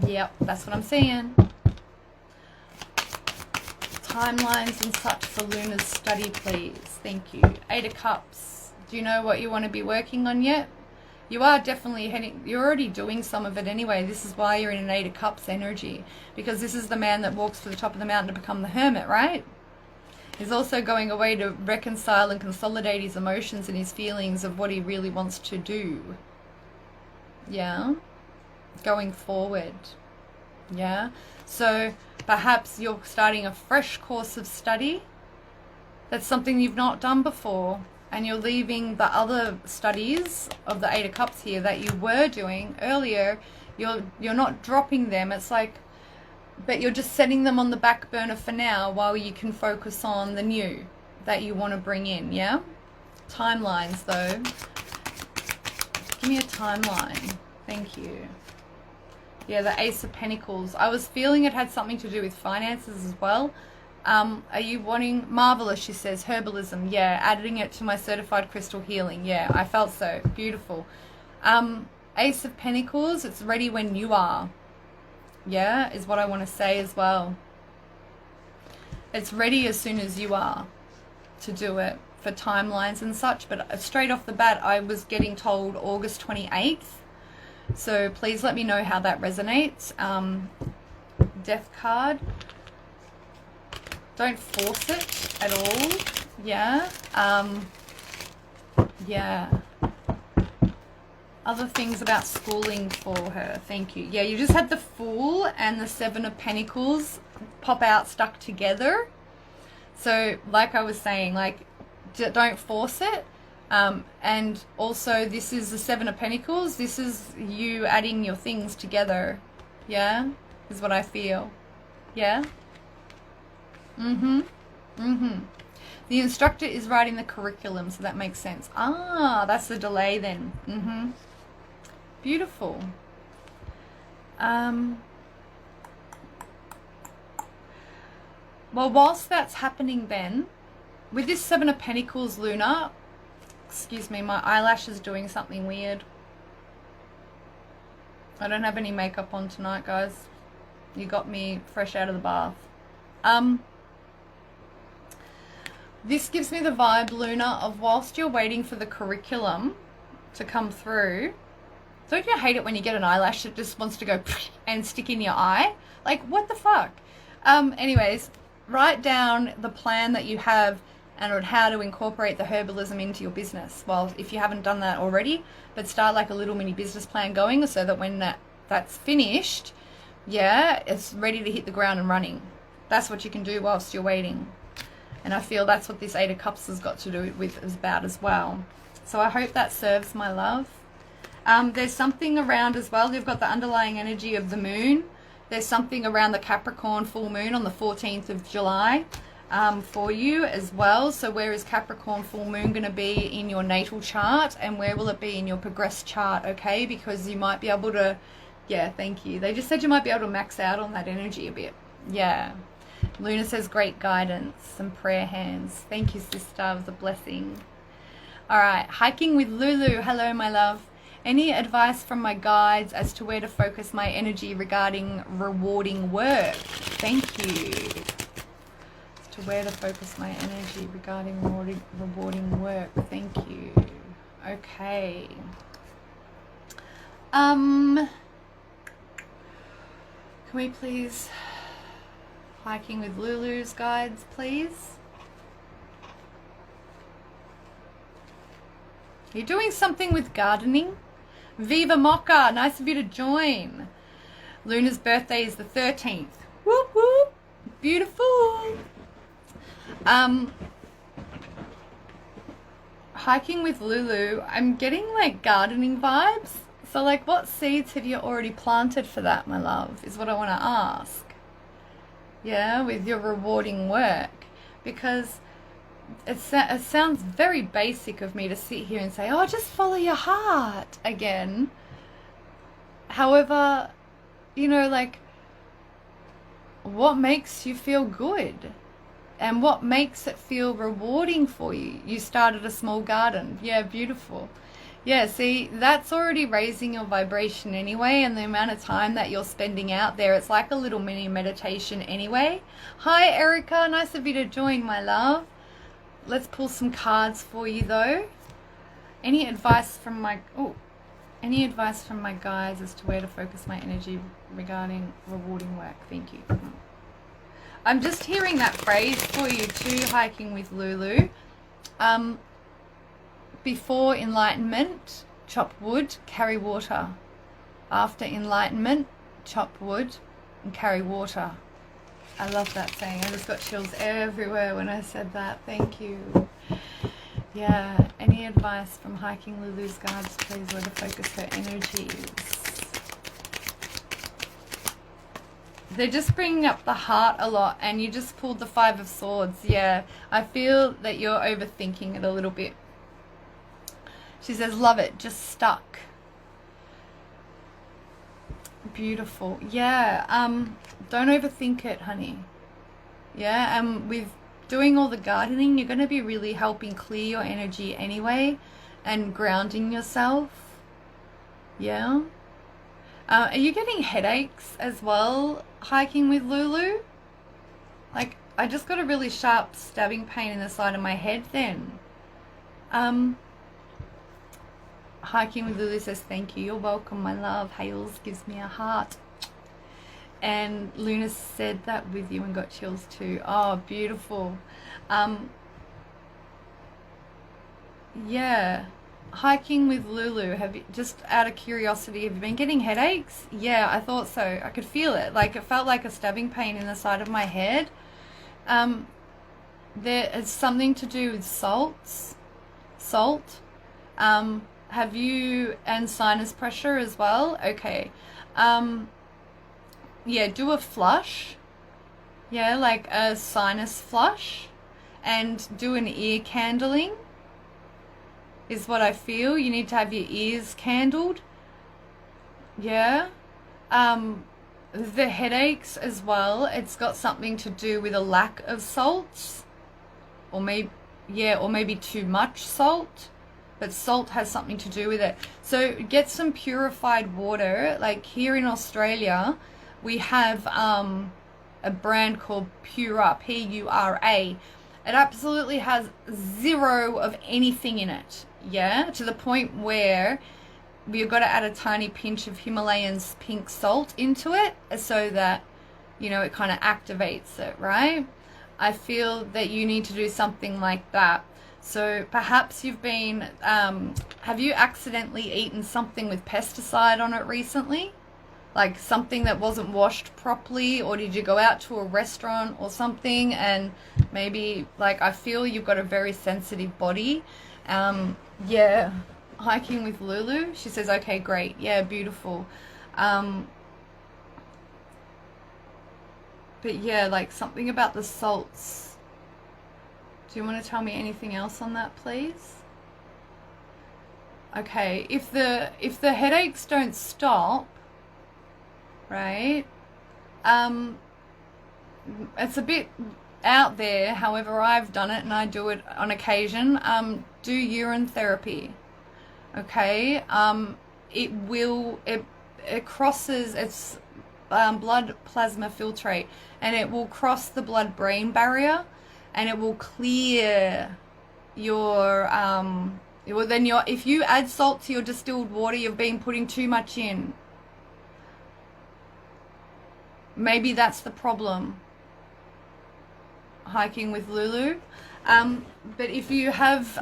Yep, that's what I'm saying. Timelines and such for Luna's study, please. Thank you. 8 of Cups. Do you know what you want to be working on yet? You are definitely heading, you're already doing some of it anyway. This is why you're in an 8 of Cups energy, because this is the man that walks to the top of the mountain to become the hermit, right? He's also going away to reconcile and consolidate his emotions and his feelings of what he really wants to do. Yeah? Going forward. Yeah? So perhaps you're starting a fresh course of study. That's something you've not done before. And you're leaving the other studies of the 8 of Cups here that you were doing earlier. You're not dropping them. It's like, but you're just setting them on the back burner for now while you can focus on the new that you want to bring in, yeah? Timelines, though. Give me a timeline. Thank you. Yeah, the Ace of Pentacles. I was feeling it had something to do with finances as well. Are you wanting marvelous? She says herbalism. Yeah, adding it to my certified crystal healing. Yeah, I felt so beautiful. Ace of Pentacles. It's ready when you are. Yeah, is what I want to say as well. It's ready as soon as you are to do it for timelines and such. But straight off the bat, I was getting told August 28th. So please let me know how that resonates. Death card. Don't force it at all. Yeah. Yeah. Other things about schooling for her. Thank you. Yeah, you just had the Fool and the 7 of Pentacles pop out stuck together. So like I was saying, like, don't force it. And also this is the 7 of Pentacles. This is you adding your things together. Yeah, is what I feel. Yeah. The instructor is writing the curriculum, so that makes sense. Ah, that's the delay then. Beautiful. Well, whilst that's happening then, with this 7 of Pentacles, Luna, excuse me, my eyelash is doing something weird. I don't have any makeup on tonight, guys. You got me fresh out of the bath. This gives me the vibe, Luna, of whilst you're waiting for the curriculum to come through. Don't you hate it when you get an eyelash that just wants to go and stick in your eye? Like, what the fuck? Anyways, write down the plan that you have and on how to incorporate the herbalism into your business. Well, if you haven't done that already, but start like a little mini business plan going so that when that's finished, yeah, it's ready to hit the ground and running. That's what you can do whilst you're waiting. And I feel that's what this 8 of Cups has got to do with is about as well. So I hope that serves, my love. There's something around as well. They've got the underlying energy of the moon. There's something around the Capricorn full moon on the 14th of July for you as well. So where is Capricorn full moon going to be in your natal chart, and where will it be in your progressed chart? Okay, because you might be able to, yeah, thank you. They just said you might be able to max out on that energy a bit. Yeah. Luna says great guidance, some prayer hands. Thank you, sister, of the blessing. All right, hiking with Lulu. Hello, my love. Any advice from my guides as to where to focus my energy regarding rewarding work? Thank you. As to where to focus my energy regarding rewarding work. Thank you. Okay. Can we please hiking with Lulu's guides, please? You're doing something with gardening? Viva Mocha, nice of you to join. Luna's birthday is the 13th. Whoop whoop. Beautiful. Hiking with Lulu, I'm getting like gardening vibes. So like, what seeds have you already planted for that, my love, is what I want to ask. Yeah, with your rewarding work. Because it sounds very basic of me to sit here and say, oh, just follow your heart again. However, you know, like, what makes you feel good? And what makes it feel rewarding for you? You started a small garden. Yeah, beautiful. Yeah, see, that's already raising your vibration anyway, and the amount of time that you're spending out there, it's like a little mini meditation anyway. Hi, Erica. Nice of you to join, my love. Let's pull some cards for you, though. Any advice from my guides as to where to focus my energy regarding rewarding work? Thank you. I'm just hearing that phrase for you too, hiking with Lulu. Before enlightenment, chop wood, carry water. After enlightenment, chop wood and carry water. I love that saying. I just got chills everywhere when I said that. Thank you. Yeah. Any advice from hiking Lulu's guides, please, where to focus her energies? They're just bringing up the heart a lot, and you just pulled the 5 of Swords. Yeah. I feel that you're overthinking it a little bit. She says, love it, just stuck. Beautiful. Yeah, don't overthink it, honey. Yeah, and with doing all the gardening, you're going to be really helping clear your energy anyway and grounding yourself. Yeah. Are you getting headaches as well hiking with Lulu? Like, I just got a really sharp stabbing pain in the side of my head then. Hiking with Lulu says, thank you. You're welcome, my love. Hales gives me a heart. And Luna said that with you and got chills too. Oh, beautiful. Yeah. Hiking with Lulu, have you, just out of curiosity, have you been getting headaches? Yeah, I thought so. I could feel it. Like, it felt like a stabbing pain in the side of my head. There is something to do with salt. Have you, and sinus pressure as well? Okay. Yeah, do a flush. Yeah, like a sinus flush. And do an ear candling is what I feel. You need to have your ears candled. Yeah. The headaches as well, it's got something to do with a lack of salts. Or maybe too much salt. But salt has something to do with it. So get some purified water. Like here in Australia, we have a brand called Pura, P-U-R-A. It absolutely has 0 of anything in it. Yeah, to the point where we've got to add a tiny pinch of Himalayan pink salt into it so that, you know, it kind of activates it, right? I feel that you need to do something like that. So perhaps you've been, have you accidentally eaten something with pesticide on it recently? Like something that wasn't washed properly, or did you go out to a restaurant or something and maybe, like, I feel you've got a very sensitive body. Yeah, hiking with Lulu, she says, okay, great. Yeah, beautiful. But yeah, like something about the salts. Do you want to tell me anything else on that, please? Okay, if the headaches don't stop, right? It's a bit out there. However, I've done it and I do it on occasion. Do urine therapy. Okay. it crosses, it's blood plasma filtrate, and it will cross the blood-brain barrier, and it will clear your if you add salt to your distilled water, you've been putting too much in. Maybe that's the problem. Hiking with Lulu. But if you have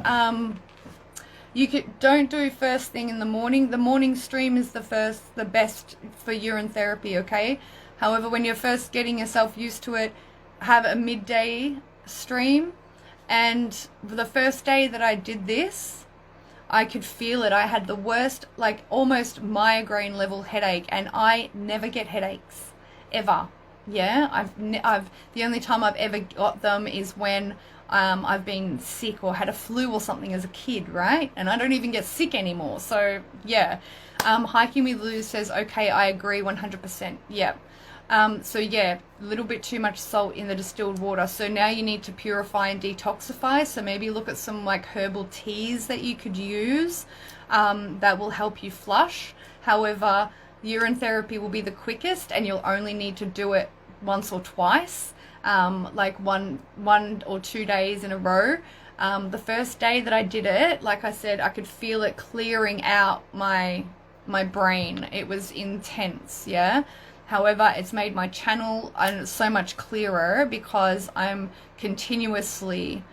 don't do first thing in the morning. The morning stream is the best for urine therapy, okay? However, when you're first getting yourself used to it, have a midday stream. And the first day that I did this, I could feel it. I had the worst, like almost migraine level headache, and I never get headaches ever. Yeah, I've the only time I've ever got them is when I've been sick or had a flu or something as a kid, right? And I don't even get sick anymore. So yeah, Hiking with Lou says, okay, I agree 100%. Yeah. So yeah, a little bit too much salt in the distilled water. So now you need to purify and detoxify. So maybe look at some like herbal teas that you could use that will help you flush. However, urine therapy will be the quickest, and you'll only need to do it once or twice, like one or 2 days in a row. The first day that I did it, like I said, I could feel it clearing out my brain. It was intense, yeah. However, it's made my channel so much clearer because I'm continuously,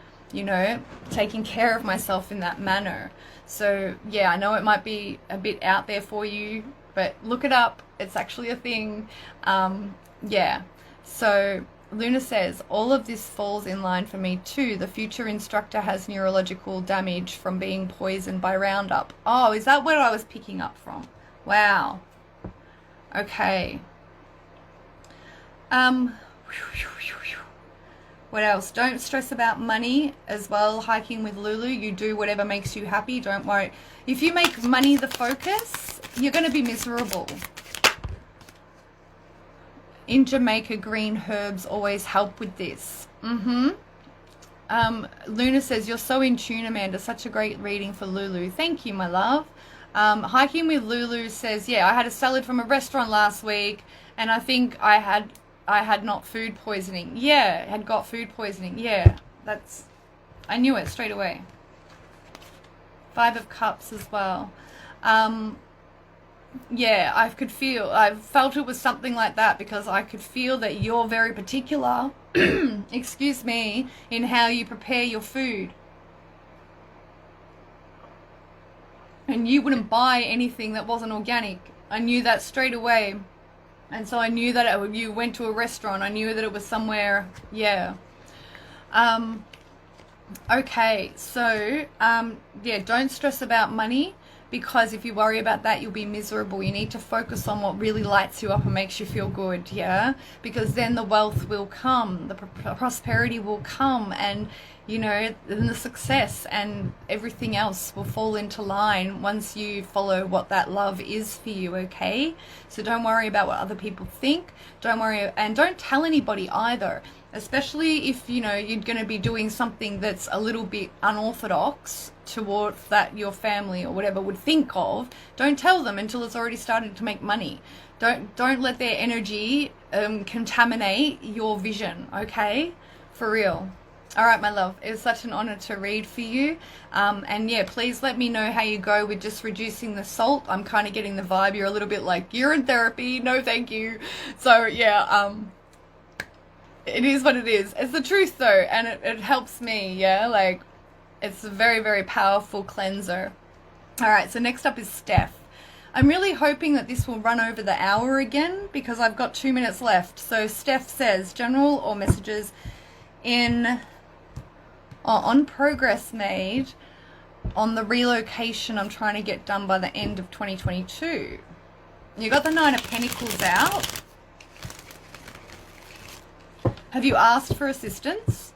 taking care of myself in that manner. So yeah, I know it might be a bit out there for you, but look it up. It's actually a thing. Yeah. So Luna says, all of this falls in line for me too. The future instructor has neurological damage from being poisoned by Roundup. Oh, is that where I was picking up from? Wow. Okay. What else? Don't stress about money as well. Hiking with Lulu, you do whatever makes you happy. Don't worry. If you make money the focus, you're going to be miserable. In Jamaica, green herbs always help with this. Luna says, you're so in tune, Amanda. Such a great reading for Lulu. Thank you, my love. Hiking with Lulu says, yeah, I had a salad from a restaurant last week, and I think I had not food poisoning. Yeah, had got food poisoning. Yeah, I knew it straight away. 5 of Cups as well. Yeah, I felt it was something like that because I could feel that you're very particular, excuse me, in how you prepare your food. And you wouldn't buy anything that wasn't organic. I knew that straight away. And so I knew that you went to a restaurant. I knew that it was somewhere, yeah. Okay, so, yeah, don't stress about money, because if you worry about that, you'll be miserable. You need to focus on what really lights you up and makes you feel good, yeah? Because then the wealth will come, the prosperity will come, and, then the success and everything else will fall into line once you follow what that love is for you, okay? So don't worry about what other people think. Don't worry, and don't tell anybody either. Especially if, you're going to be doing something that's a little bit unorthodox towards that your family or whatever would think of. Don't tell them until it's already started to make money. Don't let their energy contaminate your vision, okay? For real. All right, my love. It was such an honor to read for you. And yeah, please let me know how you go with just reducing the salt. I'm kind of getting the vibe. You're a little bit like, urine therapy. No, thank you. So yeah, it is what it is. It's the truth though, and it helps me, yeah? Like, it's a very, very powerful cleanser. All right, so next up is Steph. I'm really hoping that this will run over the hour again because I've got 2 minutes left. So Steph says, general or messages on progress made on the relocation I'm trying to get done by the end of 2022. You got the 9 of Pentacles out. Have you asked for assistance?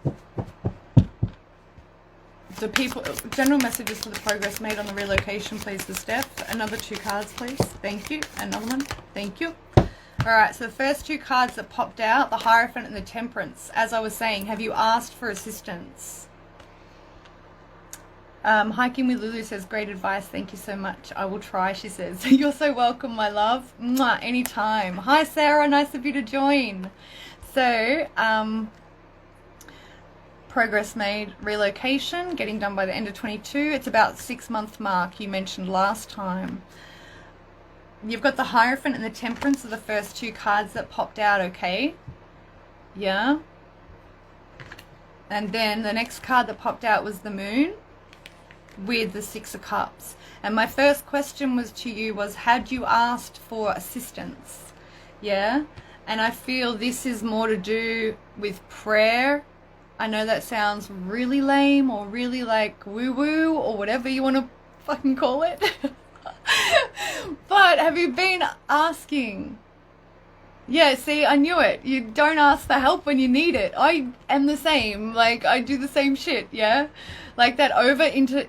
Do people, general messages for the progress made on the relocation, please, for Steph. Another 2 cards, please. Thank you. Another one. Thank you. All right, so the first 2 cards that popped out, the Hierophant and the Temperance. As I was saying, have you asked for assistance? Hiking with Lulu says, great advice. Thank you so much. I will try, she says. You're so welcome, my love. Mwah, anytime. Hi, Sarah. Nice of you to join. So, progress made, relocation, getting done by the end of 22. It's about 6-month mark you mentioned last time. You've got the Hierophant and the Temperance are the first 2 cards that popped out, okay? Yeah. And then the next card that popped out was the Moon with the 6 of Cups. And my first question was to you was, had you asked for assistance? Yeah. And I feel this is more to do with prayer. I know that sounds really lame or really like woo-woo or whatever you want to fucking call it. But have you been asking? Yeah, see, I knew it. You don't ask for help when you need it. I am the same. Like, I do the same shit, yeah? Like that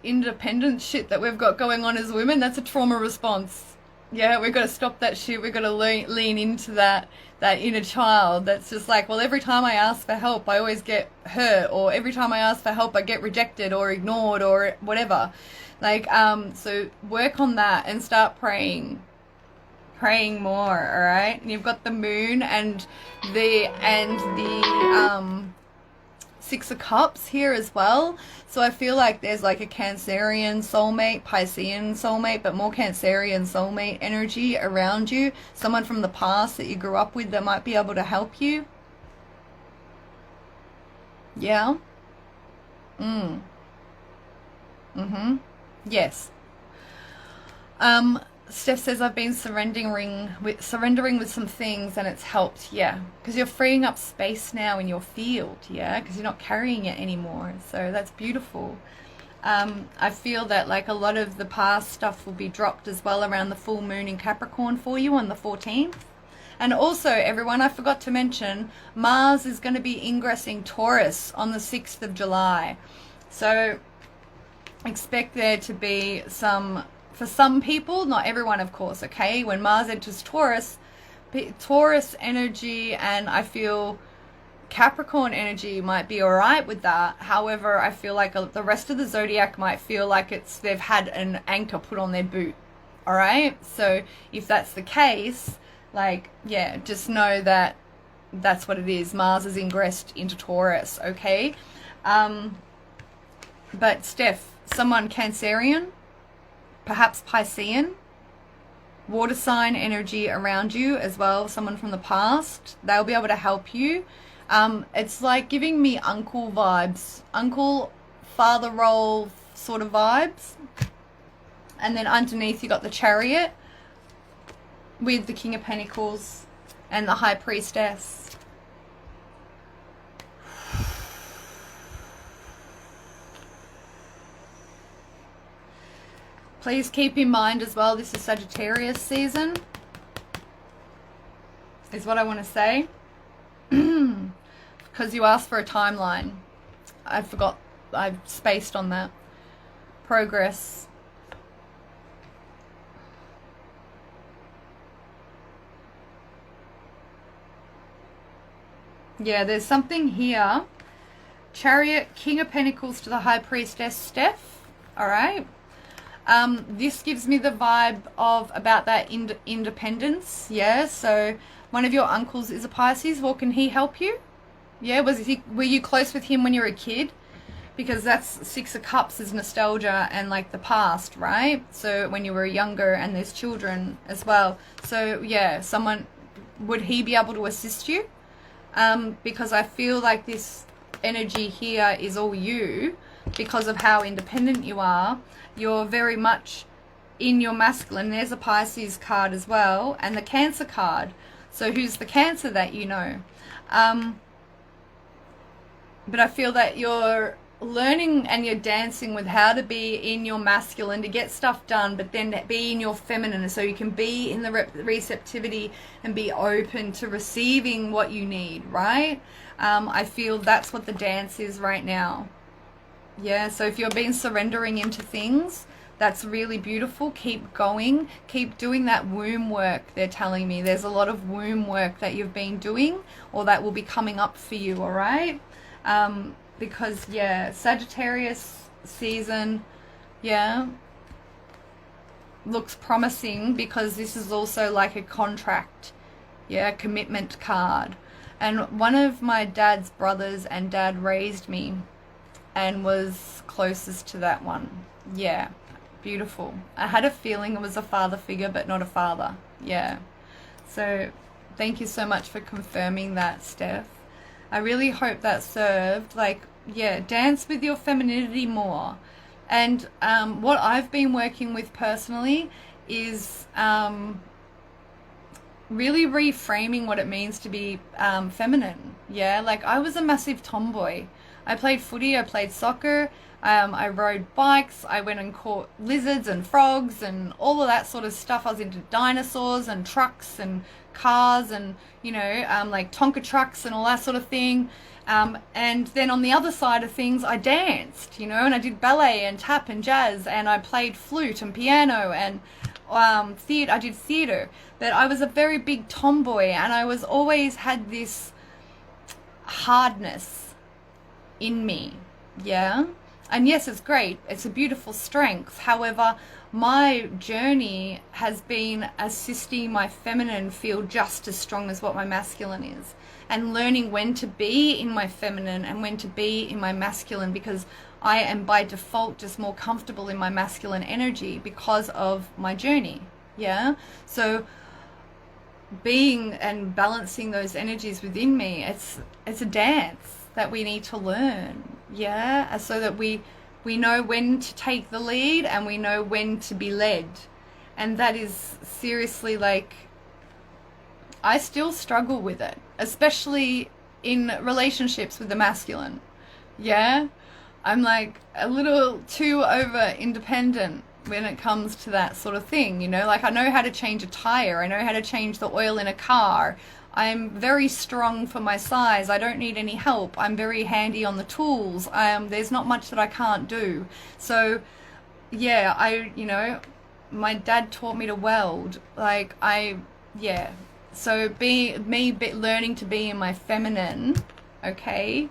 independent shit that we've got going on as women, that's a trauma response. Yeah, we've got to stop that shit. We've got to lean into that inner child that's just like, well, every time I ask for help, I always get hurt. Or every time I ask for help, I get rejected or ignored or whatever. Like, so work on that and start praying more, all right? And you've got the Moon and the 6 of Cups here as well. So I feel like there's like a Cancerian soulmate, Piscean soulmate, but more Cancerian soulmate energy around you. Someone from the past that you grew up with that might be able to help you. Yeah. Yes. Steph says, I've been surrendering with some things and it's helped. Yeah, because you're freeing up space now in your field. Yeah, because you're not carrying it anymore. So that's beautiful. I feel that like a lot of the past stuff will be dropped as well around the full moon in Capricorn for you on the 14th. And also, everyone, I forgot to mention, Mars is going to be ingressing Taurus on the 6th of July. So expect there to be some, for some people, not everyone of course, okay, when Mars enters Taurus energy, and I feel Capricorn energy might be all right with that. However, I feel like the rest of the zodiac might feel like they've had an anchor put on their boot. All right, so if that's the case, like, yeah, just know that that's what it is. Mars is ingressed into Taurus, okay? But Steph, someone Cancerian, perhaps Piscean, water sign energy around you as well, someone from the past, they'll be able to help you. It's like giving me uncle vibes, uncle, father role sort of vibes. And then underneath you got the Chariot with the King of Pentacles and the High Priestess. Please keep in mind as well, this is Sagittarius season, is what I want to say. Because you asked for a timeline. I forgot, I spaced on that. Progress. Yeah, there's something here. Chariot, King of Pentacles to the High Priestess, Steph. Alright. This gives me the vibe of about that independence. Yeah, so one of your uncles is a Pisces. Well, can he help you? Yeah, were you close with him when you were a kid? Because that's 6 of Cups is nostalgia and like the past, right? So when you were younger, and there's children as well. So yeah, would he be able to assist you? Because I feel like this energy here is all you, because of how independent you are. You're very much in your masculine. There's a Pisces card as well, and the Cancer card. So who's the Cancer that you know? But I feel that you're learning and you're dancing with how to be in your masculine to get stuff done, but then be in your feminine so you can be in the receptivity and be open to receiving what you need, right? I feel that's what the dance is right now. Yeah, so if you're been surrendering into things, that's really beautiful. Keep going. Keep doing that womb work, they're telling me. There's a lot of womb work that you've been doing or that will be coming up for you, all right? Because, yeah, Sagittarius season, Yeah. Looks promising because this is also like a contract. Yeah, commitment card. And one of my dad's brothers, and dad raised me and was closest to that one. Yeah, beautiful. I had a feeling it was a father figure, but not a father. Yeah. So thank you so much for confirming that, Steph. I really hope that served. Like, yeah, dance with your femininity more. And what I've been working with personally is really reframing what it means to be feminine. Yeah, like I was a massive tomboy. I played footy, I played soccer, I rode bikes, I went and caught lizards and frogs and all of that sort of stuff. I was into dinosaurs and trucks and cars and, you know, like Tonka trucks and all that sort of thing. And then on the other side of things, I danced, you know, and I did ballet and tap and jazz, and I played flute and piano and theater. I did theater. But I was a very big tomboy, and I was always had this hardness in me. Yeah. And yes, it's great. It's a beautiful strength. However, my journey has been assisting my feminine feel just as strong as what my masculine is, and learning when to be in my feminine and when to be in my masculine, because I am by default just more comfortable in my masculine energy because of my journey. Yeah. So being and balancing those energies within me, it's a dance that we need to learn. Yeah. So that we know when to take the lead and we know when to be led. And that is seriously, like, I still struggle with it, especially in relationships with the masculine. Yeah. I'm like a little too over independent when it comes to that sort of thing, you know, like I know how to change a tire, I know how to change the oil in a car, I'm very strong for my size, I don't need any help, I'm very handy on the tools, there's not much that I can't do. So yeah, you know, my dad taught me to weld, like yeah, so learning to be in my feminine, okay,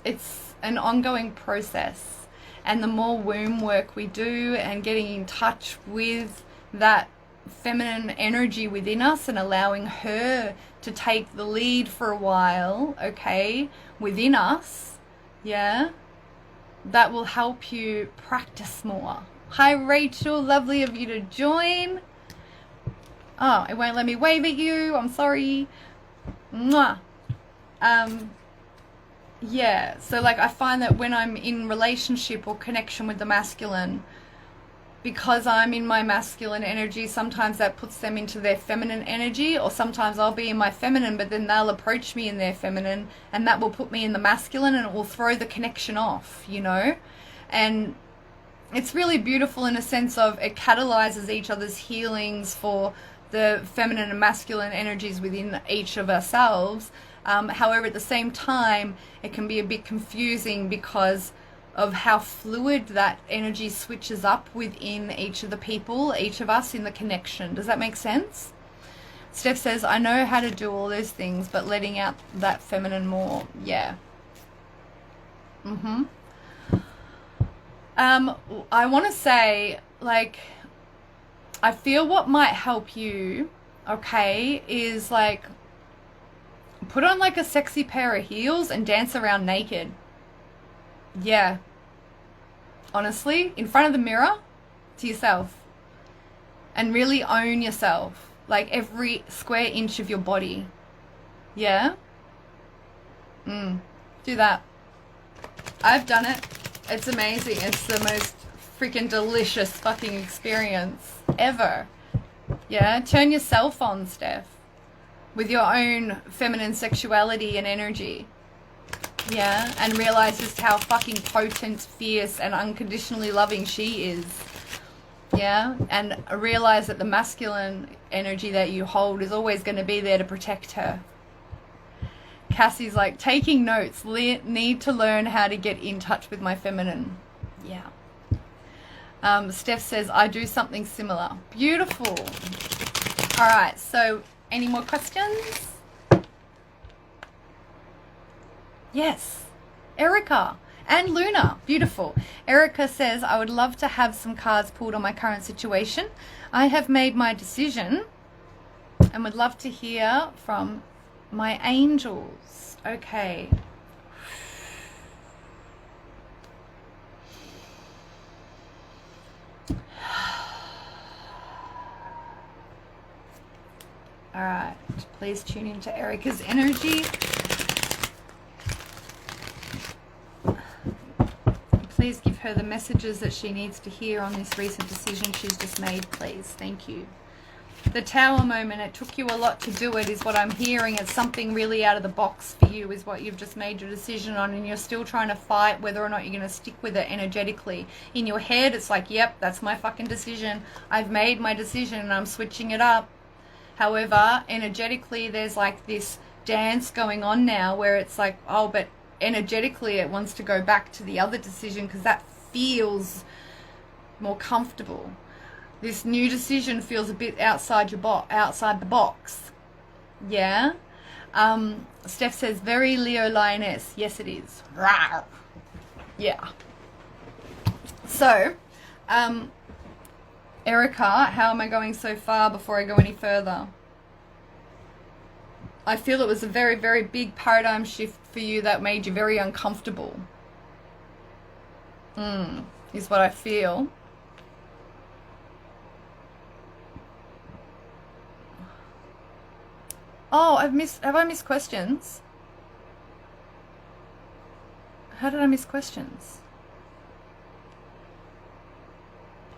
it's an ongoing process. And the more womb work we do and getting in touch with that feminine energy within us and allowing her to take the lead for a while, okay, within us, yeah, that will help you practice more. Hi, Rachel. Lovely of you to join. Oh, it won't let me wave at you. I'm sorry. Mwah. Yeah, so like I find that when I'm in relationship or connection with the masculine, because I'm in my masculine energy, sometimes that puts them into their feminine energy, or sometimes I'll be in my feminine, but then they'll approach me in their feminine, and that will put me in the masculine, and it will throw the connection off, you know? And it's really beautiful in a sense of it catalyzes each other's healings for the feminine and masculine energies within each of ourselves. However, at the same time, it can be a bit confusing because of how fluid that energy switches up within each of the people, each of us in the connection. Does that make sense? Steph says, I know how to do all those things, but letting out that feminine more. Yeah. I want to say, like, I feel what might help you, okay, is like, put on like a sexy pair of heels and dance around naked. Yeah. Honestly, in front of the mirror to yourself. And really own yourself. Like every square inch of your body. Yeah? Do that. I've done it. It's amazing. It's the most freaking delicious fucking experience ever. Yeah? Turn yourself on, Steph. With your own feminine sexuality and energy. Yeah, and realize just how fucking potent, fierce, and unconditionally loving she is. Yeah, and realize that the masculine energy that you hold is always going to be there to protect her. Cassie's like, taking notes, need to learn how to get in touch with my feminine. Yeah. Steph says, I do something similar. Beautiful. All right, so any more questions? Yes. Erica. And Luna, beautiful. Erica says, I would love to have some cards pulled on my current situation. I have made my decision and would love to hear from my angels. Okay. All right, please tune into Erica's energy. Please give her the messages that she needs to hear on this recent decision she's just made, please. Thank you. The Tower moment, it took you a lot to do it, is what I'm hearing. It's something really out of the box for you, is what you've just made your decision on, and you're still trying to fight whether or not you're going to stick with it energetically. In your head, it's like, yep, that's my fucking decision. I've made my decision and I'm switching it up. However, energetically, there's like this dance going on now where it's like, oh, but energetically it wants to go back to the other decision because that feels more comfortable. This new decision feels a bit outside outside the box. Yeah. Steph says, very Leo lioness. Yes, it is. Rawr. Yeah. So, Erica, how am I going so far before I go any further? I feel it was a very, very big paradigm shift for you that made you very uncomfortable. Is what I feel. Oh, have I missed questions? How did I miss questions?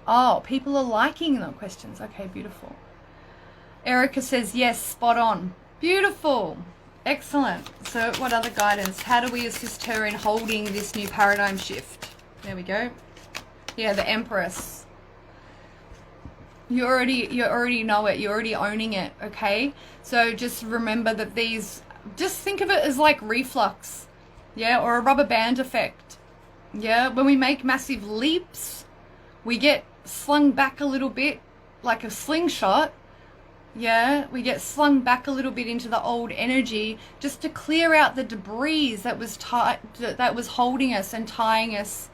Oh, people are liking the questions. Okay, beautiful. Erica says, yes, spot on. Beautiful. Excellent. So what other guidance? How do we assist her in holding this new paradigm shift? There we go. Yeah, the Empress. You already know it. You're already owning it, okay? So just remember that just think of it as like reflux, yeah, or a rubber band effect. Yeah, when we make massive leaps, we get slung back a little bit like a slingshot. Yeah, we get slung back a little bit into the old energy just to clear out the debris that was holding us and tying us.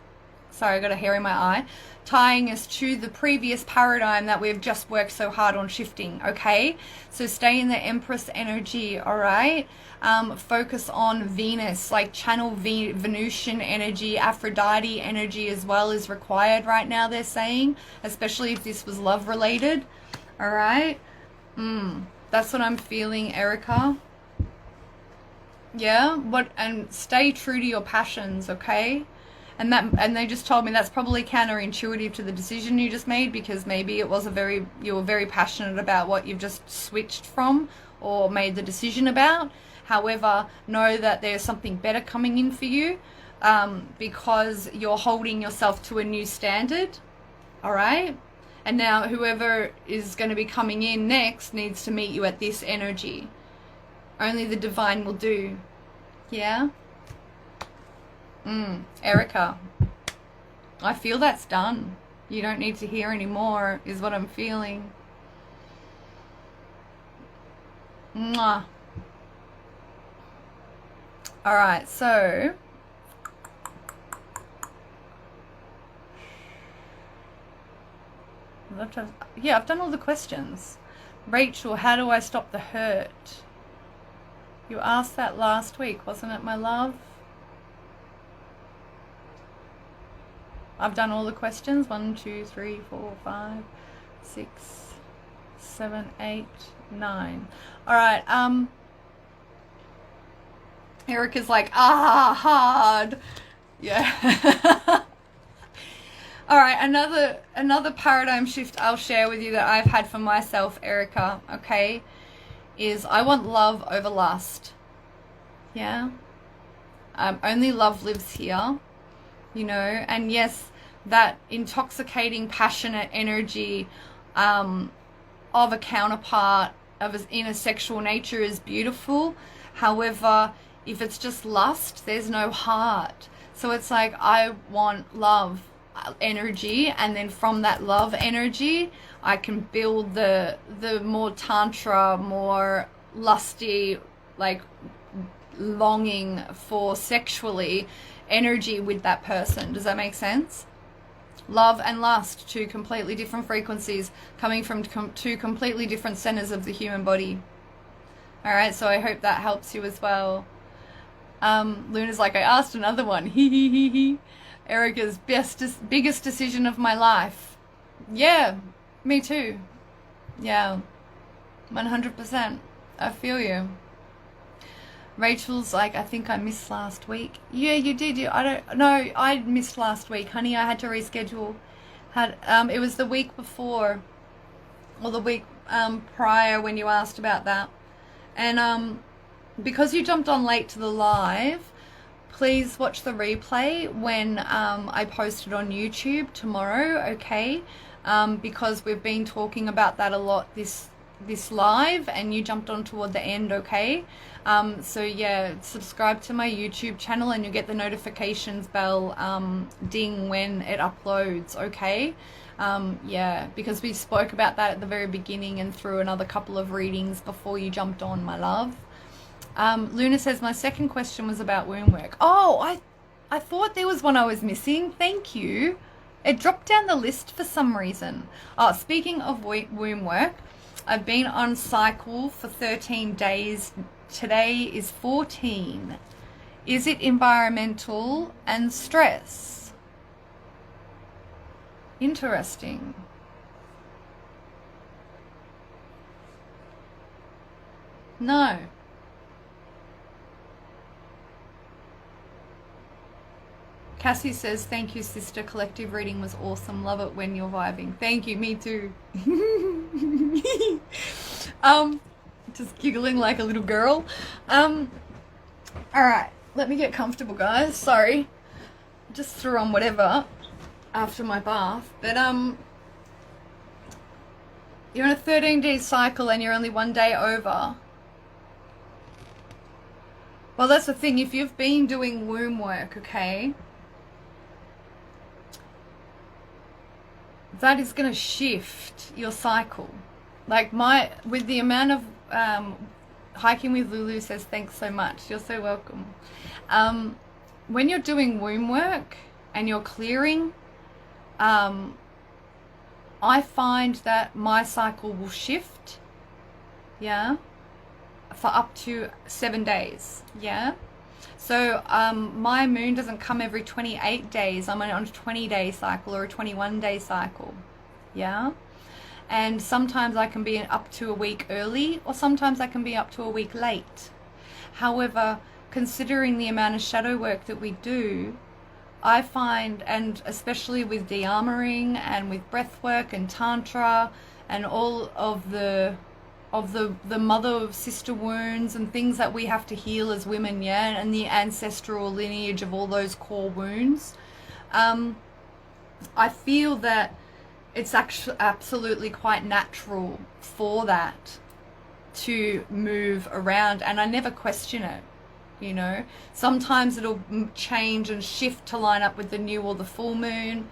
Sorry, I got a hair in my eye. Tying us to the previous paradigm that we've just worked so hard on shifting, okay? So stay in the Empress energy, all right? Focus on Venus, like channel Venusian energy, Aphrodite energy as well is required right now, they're saying, especially if this was love related, all right? That's what I'm feeling, Erica. Yeah, and stay true to your passions, okay? And they just told me that's probably counterintuitive to the decision you just made, because maybe it was you were very passionate about what you've just switched from or made the decision about. However, know that there's something better coming in for you, because you're holding yourself to a new standard, all right? And now whoever is going to be coming in next needs to meet you at this energy. Only the divine will do. Yeah? Erica, I feel that's done. You don't need to hear any more, is what I'm feeling. Mwah. All right, so yeah, I've done all the questions. Rachel, how do I stop the hurt? You asked that last week, wasn't it, my love? I've done all the questions. 1, 2, 3, 4, 5, 6, 7, 8, 9. All right. Erica's like, hard. Yeah. All right. Another paradigm shift I'll share with you that I've had for myself, Erica. Okay, is I want love over lust. Yeah. Only love lives here. You know, and yes, that intoxicating, passionate energy of a counterpart in a sexual nature is beautiful. However, if it's just lust, there's no heart. So it's like, I want love energy, and then from that love energy, I can build the more tantra, more lusty, like longing for sexually energy with that person. Does that make sense? Love and lust, two completely different frequencies coming from two completely different centers of the human body. All right, so I hope that helps you as well. Luna's like, I asked another one. Erica's biggest decision of my life. Yeah, me too. Yeah, 100%. I feel you. Rachel's like, I think I missed last week. Yeah, you did. I don't know. I missed last week, honey. I had to reschedule. It was the week before, or the week prior when you asked about that. And because you jumped on late to the live, please watch the replay when I post it on YouTube tomorrow, okay? Because we've been talking about that a lot this live, and you jumped on toward the end, okay? So yeah, subscribe to my YouTube channel and you get the notifications bell ding when it uploads, okay? Yeah, because we spoke about that at the very beginning and through another couple of readings before you jumped on, my love. Luna says, my second question was about womb work. Oh, I thought there was one I was missing. Thank you. It dropped down the list for some reason. Oh, speaking of womb work, I've been on cycle for 13 days. Today is 14. Is it environmental and stress? Interesting. No. Cassie says, thank you, sister. Collective reading was awesome. Love it when you're vibing. Thank you. Me too. Just giggling like a little girl. All right. Let me get comfortable, guys. Sorry. Just threw on whatever after my bath. But, you're on a 13-day cycle and you're only 1 day over. Well, that's the thing. If you've been doing womb work, okay, that is going to shift your cycle. Like with the amount of hiking with Lulu says, thanks so much. You're so welcome. When you're doing womb work and you're clearing, I find that my cycle will shift, yeah, for up to 7 days, yeah. So my moon doesn't come every 28 days. I'm on a 20-day cycle or a 21-day cycle, yeah. And sometimes I can be up to a week early, or sometimes I can be up to a week late. However, considering the amount of shadow work that we do, I find, and especially with de-armoring and with breath work and Tantra and all of the mother of sister wounds and things that we have to heal as women, yeah, and the ancestral lineage of all those core wounds, I feel that it's actually absolutely quite natural for that to move around, and I never question it, you know. Sometimes it'll change and shift to line up with the new or the full moon.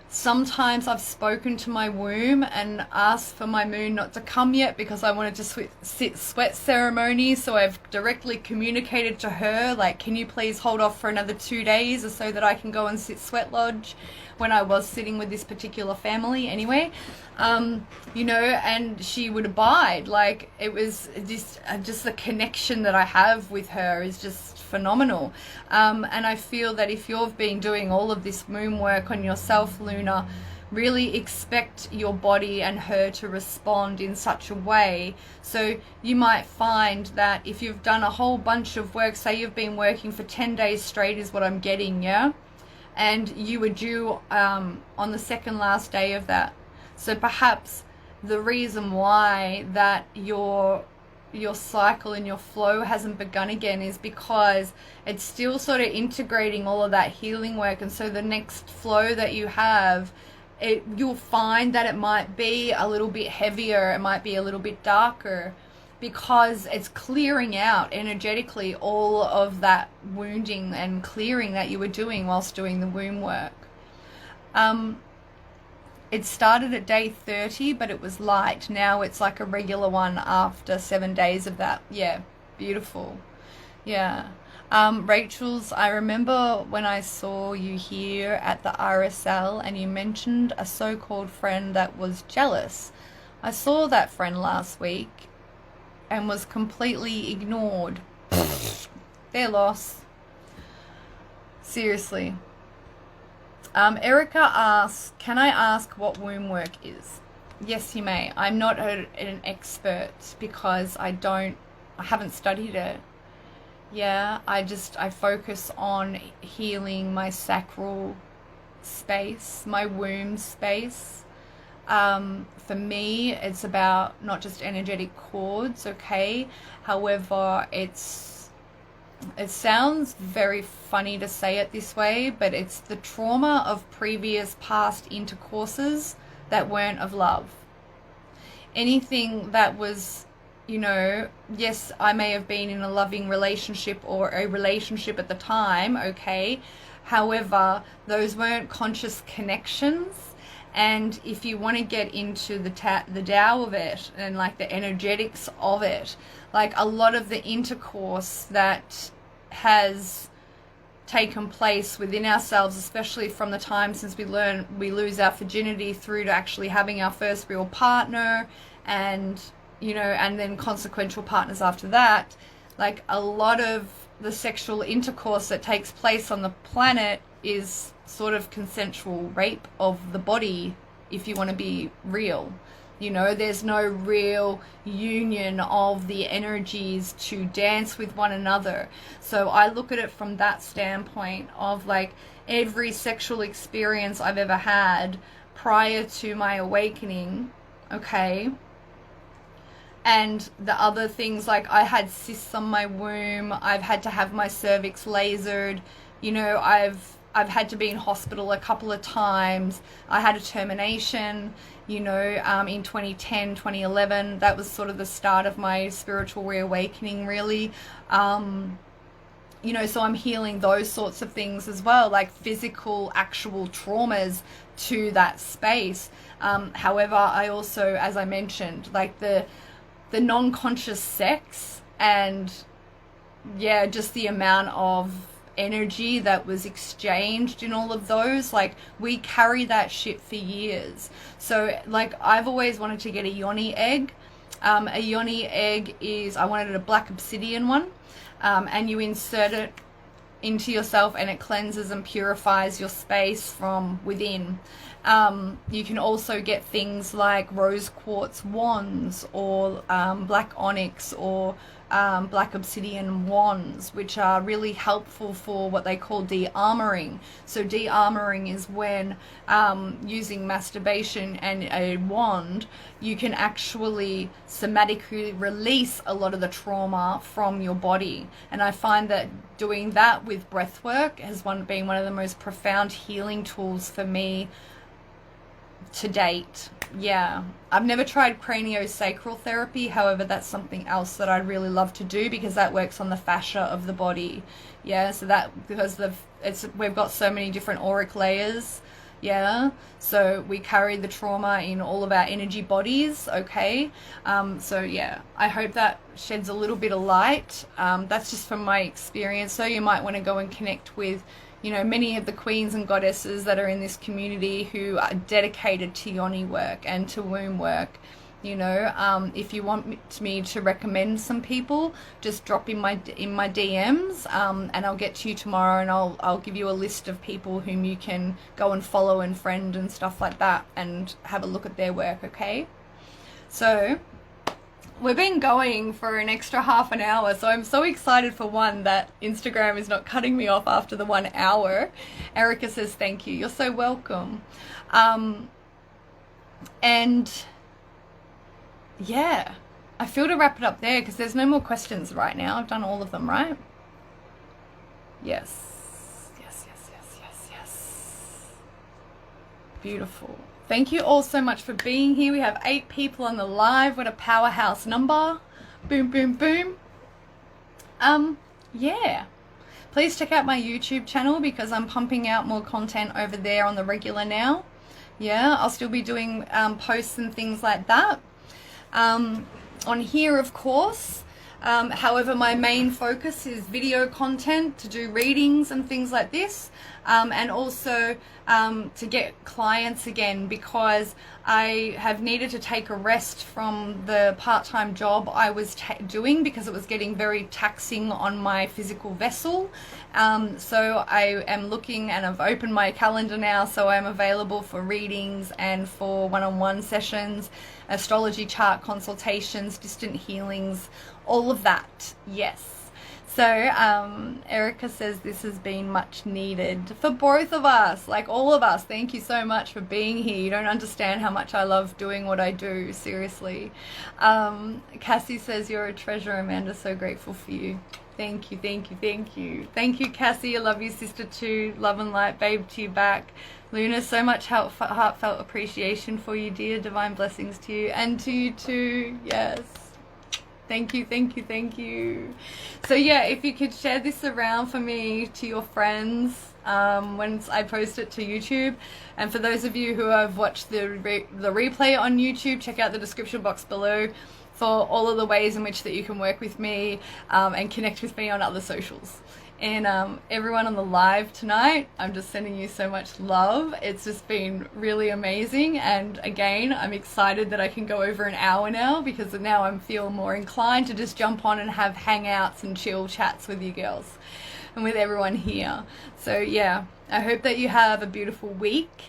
Sometimes I've spoken to my womb and asked for my moon not to come yet because I wanted to sit sweat ceremony. So I've directly communicated to her, like, can you please hold off for another 2 days or so that I can go and sit sweat lodge, when I was sitting with this particular family anyway, you know, and she would abide. Like, it was just the connection that I have with her is just phenomenal. And I feel that if you've been doing all of this moon work on yourself, Luna, really expect your body and her to respond in such a way. So you might find that if you've done a whole bunch of work, say you've been working for 10 days straight is what I'm getting, yeah? And you were due on the second last day of that. So perhaps the reason why that your cycle and your flow hasn't begun again is because it's still sort of integrating all of that healing work. And so the next flow that you have, you'll find that it might be a little bit heavier, it might be a little bit darker, because it's clearing out energetically all of that wounding and clearing that you were doing whilst doing the womb work. It started at day 30, but it was light. Now it's like a regular one after 7 days of that. Yeah, beautiful. Yeah. Rachel's, I remember when I saw you here at the RSL and you mentioned a so-called friend that was jealous. I saw that friend last week and was completely ignored. Their loss. Seriously. Erica asks, can I ask what womb work is? Yes, you may. I'm not an expert because I haven't studied it. Yeah, I focus on healing my sacral space, my womb space. For me, it's about not just energetic cords, okay? However, it sounds very funny to say it this way, but it's the trauma of previous past intercourses that weren't of love. Anything that was, you know, yes, I may have been in a loving relationship or a relationship at the time, okay? However, those weren't conscious connections. And if you want to get into the Tao of it and like the energetics of it, like a lot of the intercourse that has taken place within ourselves, especially from the time since we lose our virginity through to actually having our first real partner, and you know, and then consequential partners after that, like a lot of the sexual intercourse that takes place on the planet is sort of consensual rape of the body, if you want to be real. You know, there's no real union of the energies to dance with one another. So I look at it from that standpoint of like every sexual experience I've ever had prior to my awakening, okay? And the other things, like I had cysts on my womb, I've had to have my cervix lasered, you know, I've had to be in hospital a couple of times. I had a termination, you know, in 2010, 2011. That was sort of the start of my spiritual reawakening, really. You know, so I'm healing those sorts of things as well, like physical, actual traumas to that space. However, I also, as I mentioned, like the non-conscious sex and, yeah, just the amount of energy that was exchanged in all of those, like we carry that shit for years. So like I've always wanted to get a yoni egg. A yoni egg is, I wanted a black obsidian one, and you insert it into yourself and it cleanses and purifies your space from within. You can also get things like rose quartz wands or black onyx or black obsidian wands, which are really helpful for what they call de-armoring. So de-armoring is when using masturbation and a wand, you can actually somatically release a lot of the trauma from your body. And I find that doing that with breath work has been one of the most profound healing tools for me to date. Yeah, I've never tried craniosacral therapy. However, that's something else that I'd really love to do because that works on the fascia of the body. Yeah, so that, because we've got so many different auric layers. Yeah, so we carry the trauma in all of our energy bodies. Okay, so yeah, I hope that sheds a little bit of light. That's just from my experience. So you might want to go and connect with, you know, many of the queens and goddesses that are in this community who are dedicated to yoni work and to womb work. You know, if you want me to recommend some people, just drop in my DMs, and I'll get to you tomorrow, and I'll give you a list of people whom you can go and follow and friend and stuff like that, and have a look at their work. Okay, so we've been going for an extra half an hour, so I'm so excited for one that Instagram is not cutting me off after the 1 hour. Erica says thank you. You're so welcome. And yeah, I feel to wrap it up there because there's no more questions right now. I've done all of them, right? Yes. Yes, yes, yes, yes, yes. Beautiful. Thank you all so much for being here. We have 8 people on the live. What a powerhouse number. Boom, boom, boom. Yeah. Please check out my YouTube channel because I'm pumping out more content over there on the regular now. Yeah, I'll still be doing posts and things like that. On here, of course, However, my main focus is video content to do readings and things like this, and also to get clients again, because I have needed to take a rest from the part-time job I was doing because it was getting very taxing on my physical vessel. So I am looking, and I've opened my calendar now, so I'm available for readings and for one-on-one sessions, astrology chart consultations, distant healings, all of that. Yes. So Erica says this has been much needed for both of us, like all of us. Thank you so much for being here. You don't understand how much I love doing what I do, seriously. Cassie says you're a treasure, Amanda, so grateful for you. Thank you, thank you, thank you. Thank you, Cassie. I love you, sister, too. Love and light, babe, to you back. Luna, so much heartfelt appreciation for you, dear. Divine blessings to you, and to you too. Yes. Thank you, thank you, thank you. So yeah, if you could share this around for me to your friends when I post it to YouTube. And for those of you who have watched the replay on YouTube, check out the description box below for all of the ways in which that you can work with me and connect with me on other socials. And everyone on the live tonight, I'm just sending you so much love. It's just been really amazing, and again, I'm excited that I can go over an hour now, because now I'm feeling more inclined to just jump on and have hangouts and chill chats with you girls and with everyone here. So yeah, I hope that you have a beautiful week.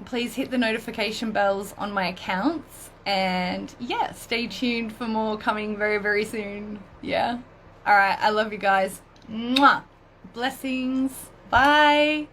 Please hit the notification bells on my accounts, and yeah, stay tuned for more coming very, very soon. Yeah. All right. I love you guys. Mwah. Blessings. Bye.